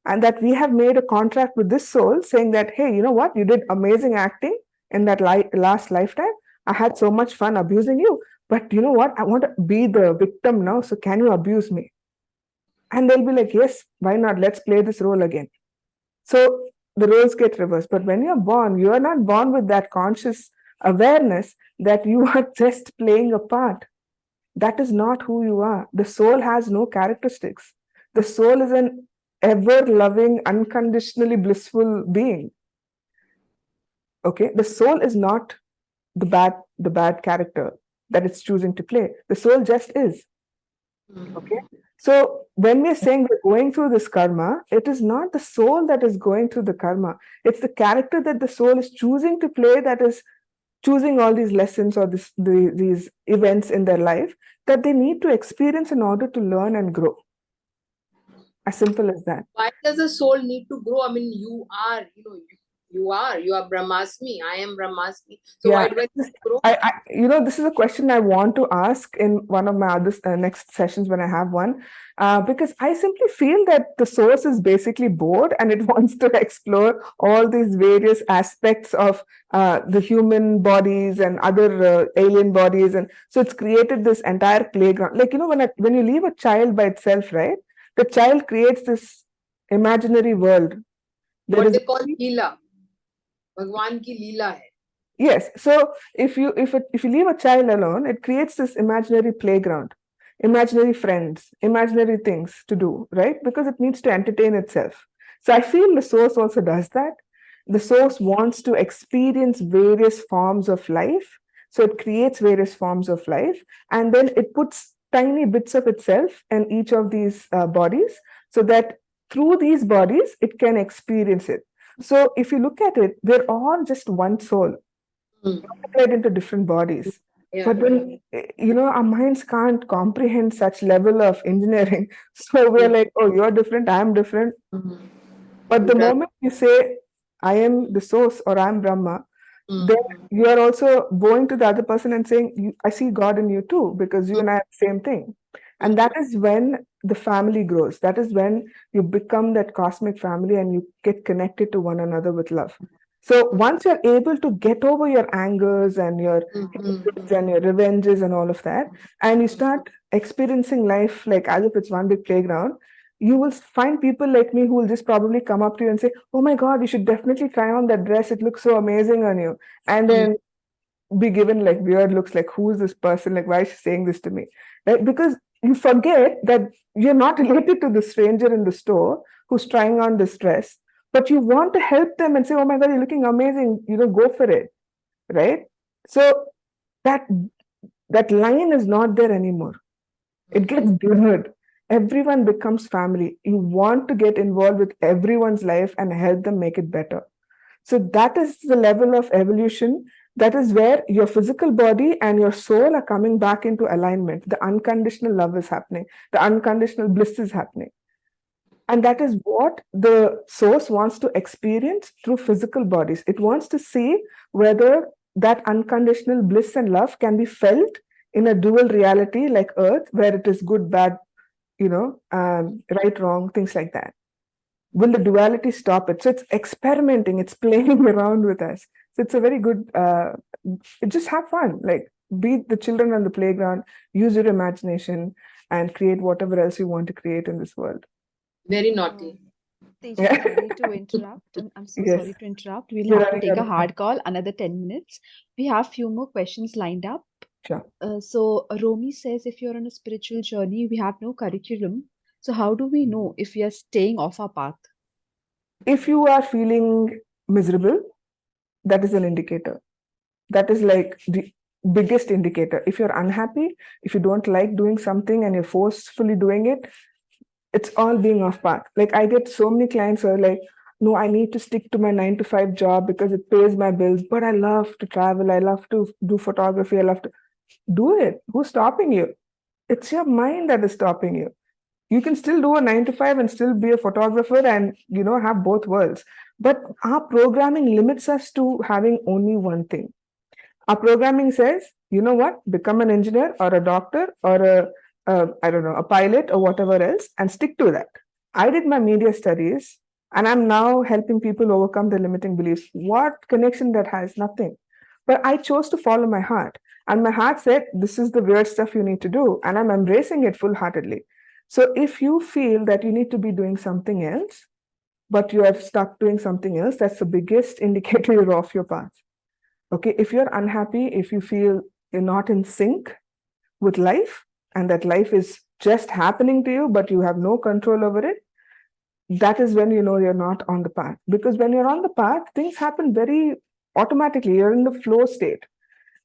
And that we have made a contract with this soul saying that, hey, you know what? You did amazing acting in that last lifetime. I had so much fun abusing you. But you know what? I want to be the victim now. So can you abuse me? And they'll be like, yes, why not? Let's play this role again. So the roles get reversed. But when you're born, you are not born with that conscious awareness that you are just playing a part. That is not who you are. The soul has no characteristics. The soul is an ever-loving, unconditionally blissful being. Okay? The soul is not the bad character that it's choosing to play. The soul just is. Okay? So when we're saying we're going through this karma, it is not the soul that is going through the karma. It's the character that the soul is choosing to play that is choosing all these lessons or these events in their life that they need to experience in order to learn and grow. As simple as that. Why does the soul need to grow? I mean, you are Brahmasmi. I am Brahmasmi. So Yeah, why do I need to grow? This is a question I want to ask in one of my other next sessions when I have one, because I simply feel that the source is basically bored and it wants to explore all these various aspects of the human bodies and other alien bodies, and so it's created this entire playground. Like, when you leave a child by itself, right? The child creates this imaginary world. What they call Leela. Bhagwan ki Leela hai. Yes. So if you leave a child alone, it creates this imaginary playground, imaginary friends, imaginary things to do, right? Because it needs to entertain itself. So I feel the source also does that. The source wants to experience various forms of life. So it creates various forms of life, and then it puts tiny bits of itself in each of these bodies, so that through these bodies, it can experience it. So if you look at it, we're all just one soul, multiplied into different bodies. Yeah. But then, our minds can't comprehend such level of engineering. So we're like, oh, you're different, I'm different. But the moment you say, I am the source or I'm Brahma, then you are also going to the other person and saying, I see God in you too, because you and I are the same thing. And that is when the family grows. That is when you become that cosmic family and you get connected to one another with love. So once you're able to get over your angers and your hatreds and your revenges and all of that, and you start experiencing life like as if it's one big playground, you will find people like me who will just probably come up to you and say, oh my God, you should definitely try on that dress. It looks so amazing on you. And then be given like weird looks like, who is this person? Like, why is she saying this to me? Right? Because you forget that you're not related to the stranger in the store who's trying on this dress, but you want to help them and say, oh my God, you're looking amazing. Go for it. Right? So that line is not there anymore. It gets blurred. Everyone becomes family. You want to get involved with everyone's life and help them make it better. So that is the level of evolution. That is where your physical body and your soul are coming back into alignment. The unconditional love is happening. The unconditional bliss is happening. And that is what the source wants to experience through physical bodies. It wants to see whether that unconditional bliss and love can be felt in a dual reality like Earth, where it is good, bad, right, wrong, things like that. Will the duality stop it? So it's experimenting, it's playing around with us. So it's a very good, just have fun. Like, be the children on the playground, use your imagination, and create whatever else you want to create in this world. Very naughty. Teja, sorry to interrupt. I'm so Yes. sorry to interrupt. We'll We're have to running take out a of hard call, another 10 minutes. We have few more questions lined up. Sure. So Romy says, if you're on a spiritual journey, we have no curriculum. So how do we know if we are staying off our path? If you are feeling miserable, that is an indicator. That is like the biggest indicator. If you're unhappy, if you don't like doing something and you're forcefully doing it, it's all being off path. Like, I get so many clients who are like, no, I need to stick to my 9 to 5 job because it pays my bills, but I love to travel. I love to do photography. I love to do it. Who's stopping you? It's your mind that is stopping you. You can still do a 9 to 5 and still be a photographer and, have both worlds. But our programming limits us to having only one thing. Our programming says, you know what, become an engineer or a doctor or I don't know, a pilot or whatever else, and stick to that. I did my media studies and I'm now helping people overcome their limiting beliefs. What connection that has? Nothing. But I chose to follow my heart. And my heart said, this is the weird stuff you need to do. And I'm embracing it full heartedly. So if you feel that you need to be doing something else, but you are stuck doing something else, that's the biggest indicator you're off your path. Okay, if you're unhappy, if you feel you're not in sync with life and that life is just happening to you, but you have no control over it, that is when you know you're not on the path. Because when you're on the path, things happen very automatically. You're in the flow state.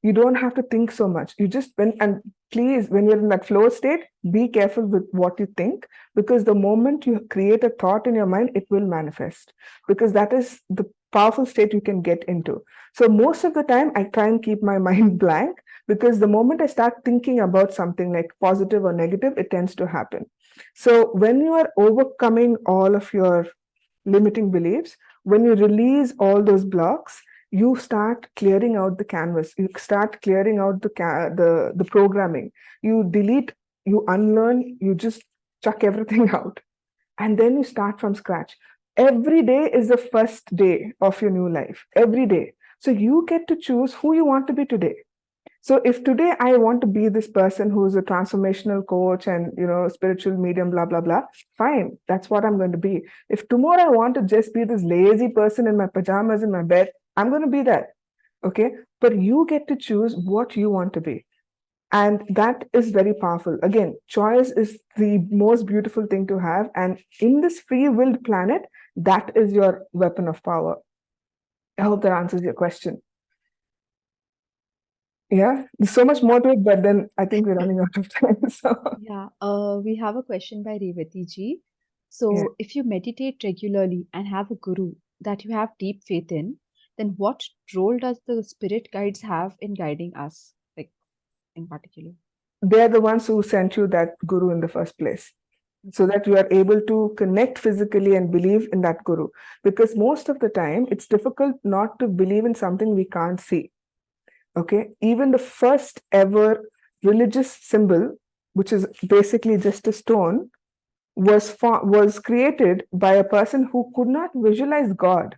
You don't have to think so much. You just, and please, when you're in that flow state, be careful with what you think, because the moment you create a thought in your mind, it will manifest, because that is the powerful state you can get into. So most of the time, I try and keep my mind blank, because the moment I start thinking about something like positive or negative, it tends to happen. So when you are overcoming all of your limiting beliefs, when you release all those blocks, you start clearing out the canvas. You start clearing out the programming. You delete, you unlearn, you just chuck everything out. And then you start from scratch. Every day is the first day of your new life. Every day. So you get to choose who you want to be today. So if today I want to be this person who's a transformational coach and, spiritual medium, blah, blah, blah, fine. That's what I'm going to be. If tomorrow I want to just be this lazy person in my pajamas in my bed, I'm going to be that. Okay. But you get to choose what you want to be. And that is very powerful. Again, choice is the most beautiful thing to have. And in this free-willed planet, that is your weapon of power. I hope that answers your question. Yeah, there's so much more to it, but then I think we're running out of time. So Yeah, we have a question by Revati ji. So, Yeah. if you meditate regularly and have a guru that you have deep faith in, then what role does the spirit guides have in guiding us, like in particular? They're the ones who sent you that guru in the first place, so that you are able to connect physically and believe in that guru. Because most of the time, it's difficult not to believe in something we can't see. Okay, even the first ever religious symbol, which is basically just a stone, was created by a person who could not visualize God,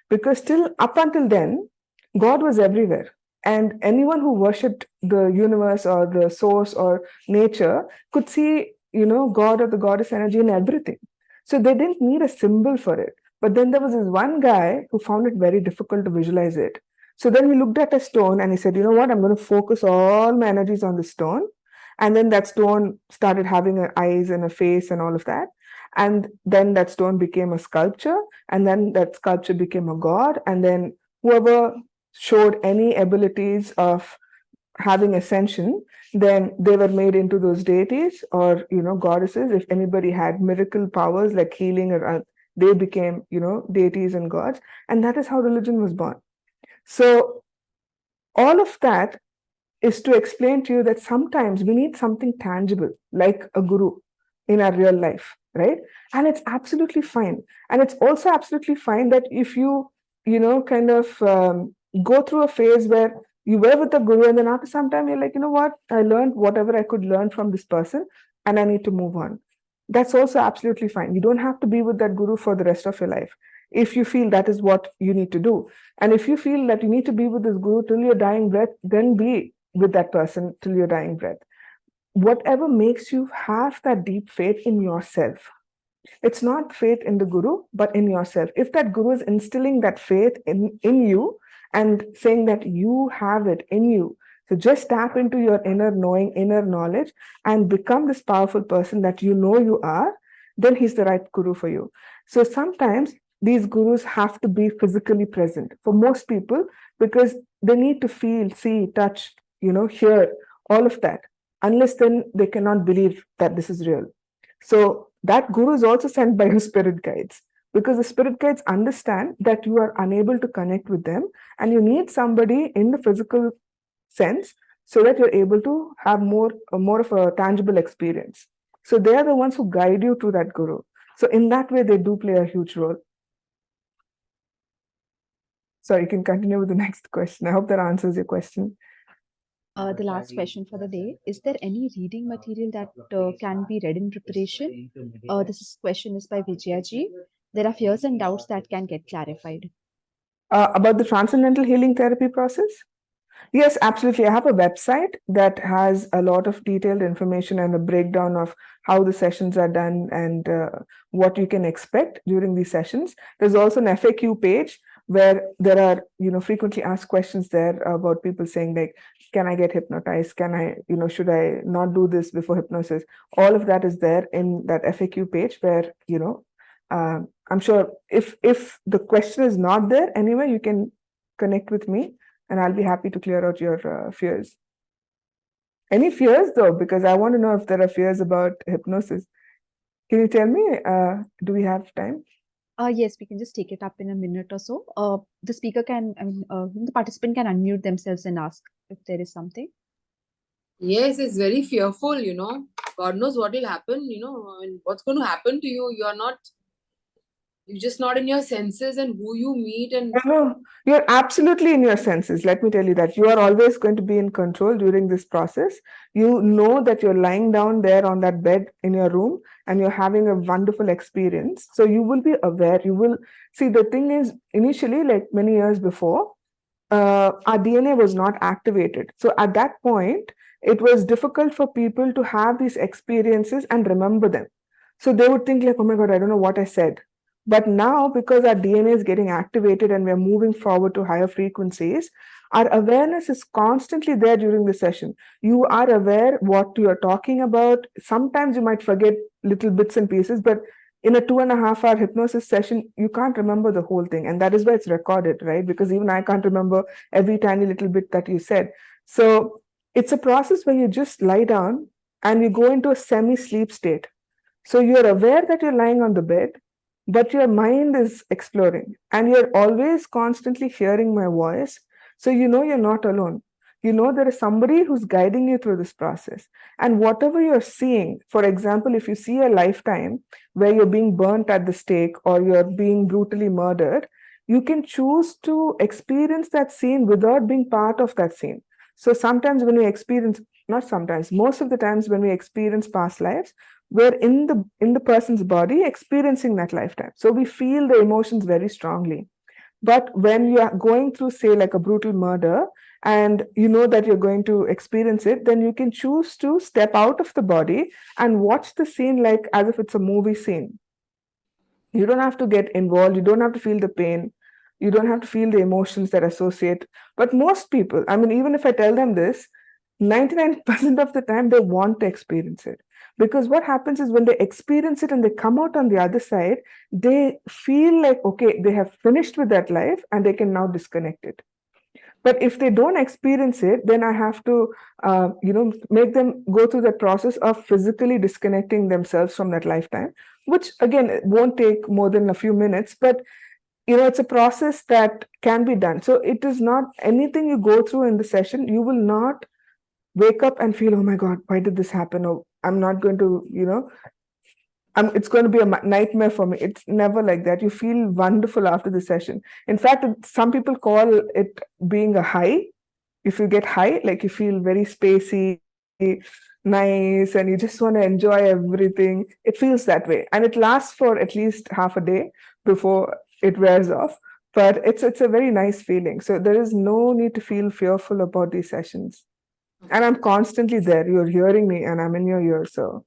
because till up until then, God was everywhere. And anyone who worshipped the universe or the source or nature could see, God or the goddess energy in everything. So they didn't need a symbol for it. But then there was this one guy who found it very difficult to visualize it. So then he looked at a stone and he said, you know what, I'm going to focus all my energies on the stone. And then that stone started having eyes and a face and all of that. And then that stone became a sculpture, and then that sculpture became a god, and then whoever showed any abilities of having ascension, then they were made into those deities or goddesses. If anybody had miracle powers like healing, or they became deities and gods, and that is how religion was born. So all of that is to explain to you that sometimes we need something tangible like a guru in our real life, right? And it's absolutely fine. And it's also absolutely fine that if you kind of go through a phase where you were with a guru, and then after some time you're like, you know what, I learned whatever I could learn from this person and I need to move on. That's also absolutely fine. You don't have to be with that guru for the rest of your life if you feel that is what you need to do. And if you feel that you need to be with this guru till your dying breath, then be with that person till your dying breath. Whatever makes you have that deep faith in yourself. It's not faith in the guru, but in yourself. If that guru is instilling that faith in you and saying that you have it in you, so just tap into your inner knowing, inner knowledge, and become this powerful person that you know you are, then he's the right guru for you. So sometimes these gurus have to be physically present for most people, because they need to feel, see, touch, hear, all of that. Unless then they cannot believe that this is real. So that guru is also sent by your spirit guides, because the spirit guides understand that you are unable to connect with them and you need somebody in the physical sense so that you're able to have more of a tangible experience. So they are the ones who guide you to that guru. So in that way, they do play a huge role. So you can continue with the next question. I hope that answers your question. The last question for the day: is there any reading material that can be read in preparation? Question is by Vijayaji. There are fears and doubts that can get clarified. About the transcendental healing therapy process? Yes, absolutely. I have a website that has a lot of detailed information and a breakdown of how the sessions are done and what you can expect during these sessions. There's also an FAQ page where there are, frequently asked questions there about people saying like, can I get hypnotized? Can I, should I not do this before hypnosis? All of that is there in that FAQ page where, I'm sure if the question is not there anyway, you can connect with me and I'll be happy to clear out your fears. Any fears though, because I want to know if there are fears about hypnosis. Can you tell me, do we have time? Yes, we can just take it up in a minute or so. The speaker can, the participant can unmute themselves and ask if there is something. Yes, it's very fearful, God knows what will happen, what's going to happen to you. You're just not in your senses, and who you meet and No, you're absolutely in your senses. Let me tell you that you are always going to be in control during this process. You know that you're lying down there on that bed in your room and you're having a wonderful experience. So you will be aware. You will see, the thing is, initially, like many years before, our DNA was not activated. So at that point, it was difficult for people to have these experiences and remember them. So they would think like, oh my God, I don't know what I said. But now, because our DNA is getting activated and we're moving forward to higher frequencies, our awareness is constantly there during the session. You are aware what you're talking about. Sometimes you might forget little bits and pieces, but in a 2.5 hour hypnosis session, you can't remember the whole thing. And that is why it's recorded, right? Because even I can't remember every tiny little bit that you said. So it's a process where you just lie down and you go into a semi-sleep state. So you're aware that you're lying on the bed, but your mind is exploring, and you're always constantly hearing my voice. So you know you're not alone. You know there is somebody who's guiding you through this process. And whatever you're seeing, for example, if you see a lifetime where you're being burnt at the stake or you're being brutally murdered, you can choose to experience that scene without being part of that scene. So sometimes when we experience, not sometimes, most of the times when we experience past lives, we're in the person's body experiencing that lifetime. So we feel the emotions very strongly. But when you are going through, say, like a brutal murder, and you know that you're going to experience it, then you can choose to step out of the body and watch the scene like as if it's a movie scene. You don't have to get involved, you don't have to feel the pain, you don't have to feel the emotions that associate. But most people, I mean, even if I tell them this, 99% of the time they want to experience it. Because what happens is when they experience it and they come out on the other side, they feel like, okay, they have finished with that life and they can now disconnect it. But if they don't experience it, then I have to, make them go through that process of physically disconnecting themselves from that lifetime, which again it won't take more than a few minutes. But it's a process that can be done. So it is not anything you go through in the session. You will not wake up and feel, oh my God, why did this happen? Or I'm not going to, it's going to be a nightmare for me. It's never like that. You feel wonderful after the session. In fact, some people call it being a high. If you get high, like you feel very spacey, nice, and you just want to enjoy everything. It feels that way. And it lasts for at least half a day before it wears off. But it's a very nice feeling. So there is no need to feel fearful about these sessions. And I'm constantly there. You're hearing me and I'm in your ear. So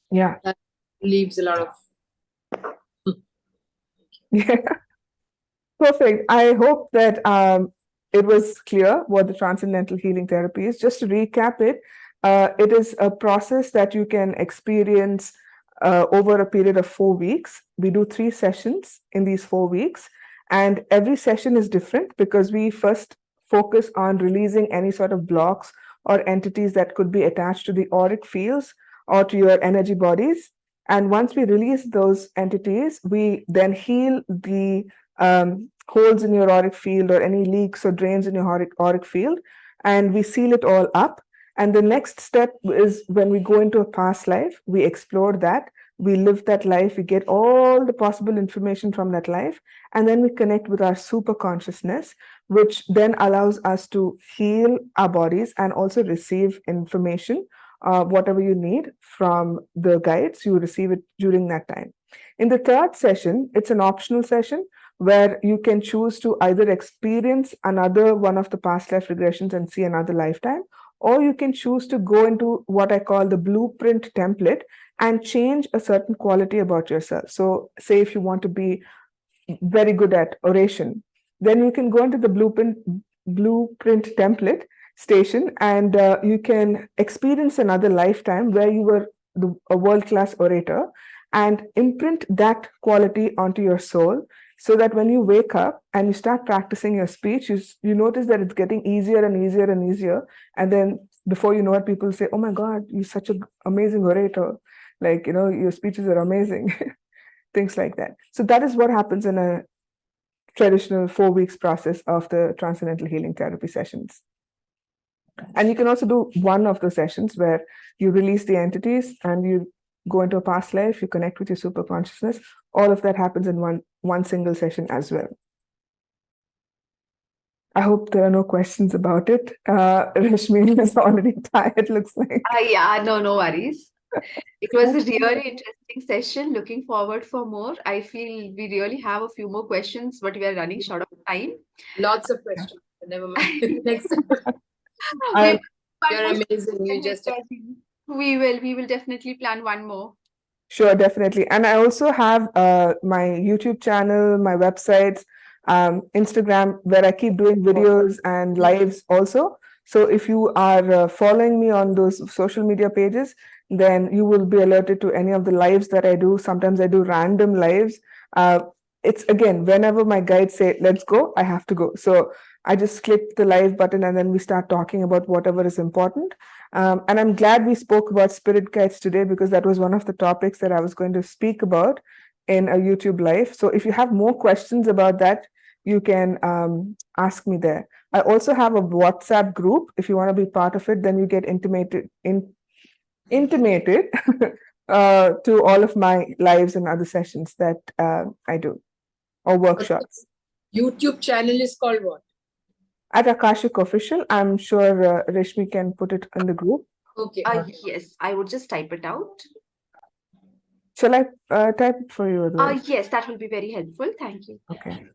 yeah. That leaves a lot of Yeah. Perfect. I hope that it was clear what the Transcendental Healing Therapy is. Just to recap it is a process that you can experience over a period of 4 weeks. We do 3 sessions in these 4 weeks, and every session is different because we first focus on releasing any sort of blocks or entities that could be attached to the auric fields or to your energy bodies. And once we release those entities, we then heal the holes in your auric field or any leaks or drains in your auric field, and we seal it all up. And the next step is when we go into a past life, we explore that, we live that life, we get all the possible information from that life, and then we connect with our super consciousness, which then allows us to heal our bodies and also receive information. Whatever you need from the guides, you receive it during that time. In the third session, it's an optional session where you can choose to either experience another one of the past life regressions and see another lifetime, or you can choose to go into what I call the blueprint template and change a certain quality about yourself. So say if you want to be very good at oration, then you can go into the blueprint template station, and you can experience another lifetime where you were a world-class orator and imprint that quality onto your soul, so that when you wake up and you start practicing your speech, you notice that it's getting easier and easier and easier. And then before you know it, people say, oh my God, you're such an amazing orator. Like, your speeches are amazing. Things like that. So that is what happens in a traditional 4 weeks process of the Transcendental Healing Therapy sessions. And you can also do one of the sessions where you release the entities and you go into a past life, you connect with your super consciousness. All of that happens in one single session as well. I hope there are no questions about it. Rashmi is already tired, looks like. Yeah, no worries. It was a really interesting session. Looking forward for more. I feel we really have a few more questions, but we are running short of time. lots of questions. Never mind. Next time. You're amazing. You just we will definitely plan one more. Sure, definitely. And I also have my YouTube channel, my websites, Instagram, where I keep doing videos and lives also. So if you are following me on those social media pages, then you will be alerted to any of the lives that I do. Sometimes I do random lives. It's again, whenever my guides say, let's go, I have to go. So I just click the live button and then we start talking about whatever is important. And I'm glad we spoke about spirit guides today, because that was one of the topics that I was going to speak about in a YouTube live. So if you have more questions about that, you can ask me there. I also have a WhatsApp group. If you want to be part of it, then you get intimated to all of my lives and other sessions that I do, or workshops. YouTube channel is called what? At Akashic Official. I'm sure Reshmi can put it in the group. Okay. Yes, I would just type it out. Shall I type it for you? Yes, that will be very helpful. Thank you. Okay.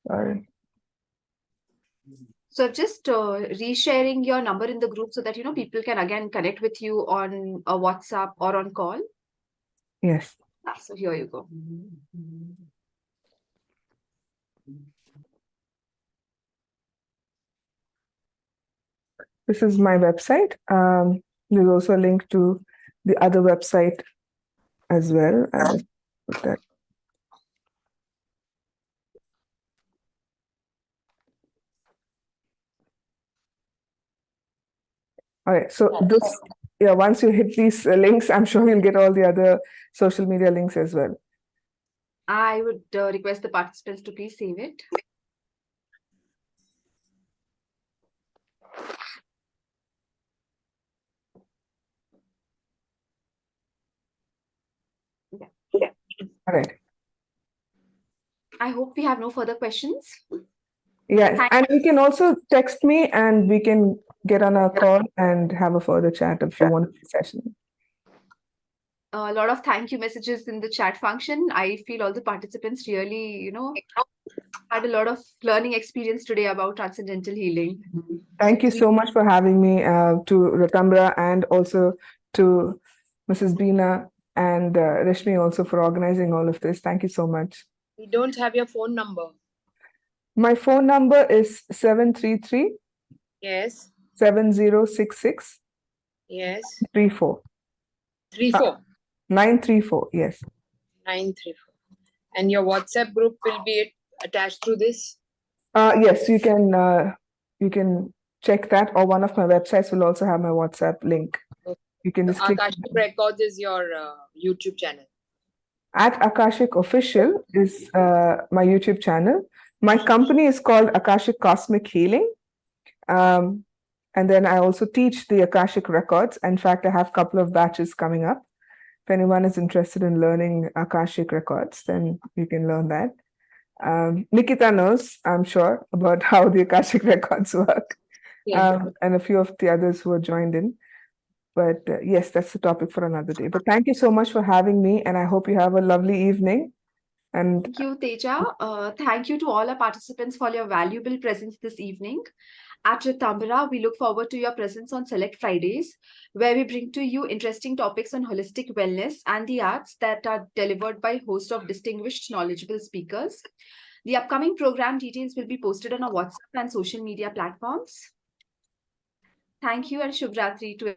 Sorry. So just resharing your number in the group so that people can again connect with you on a WhatsApp or on call. Yes. So here you go. This is my website. There's also a link to the other website as well. I'll just put that. All right. So this, once you hit these links, I'm sure you'll get all the other social media links as well. I would request the participants to please save it. Yeah. All right. I hope we have no further questions. Yeah, and you can also text me and we can get on a call and have a further chat if you want a session. A lot of thank you messages in the chat function. I feel all the participants really, had a lot of learning experience today about transcendental healing. Thank you so much for having me, to Rtambhara, and also to Mrs. Beena and Reshmi also for organizing all of this. Thank you so much. We don't have your phone number. My phone number is 733 Yes. 7066 Yes. 34. 34. 934, yes. 934. And your WhatsApp group will be attached to this? Yes, you can check that, or one of my websites will also have my WhatsApp link. Okay. You can just click. Akashic Records is your YouTube channel. At Akashic Official is my YouTube channel. My company is called Akashic Cosmic Healing. And then I also teach the Akashic Records. In fact, I have a couple of batches coming up. If anyone is interested in learning Akashic Records, then you can learn that. Nikita knows, I'm sure, about how the Akashic Records work, and a few of the others who are joined in. But yes, that's the topic for another day. But thank you so much for having me, and I hope you have a lovely evening. And thank you, Teja. Thank you to all our participants for your valuable presence this evening. At Rtambhara, we look forward to your presence on Select Fridays, where we bring to you interesting topics on holistic wellness and the arts that are delivered by a host of distinguished, knowledgeable speakers. The upcoming program details will be posted on our WhatsApp and social media platforms. Thank you and Shubh Ratri to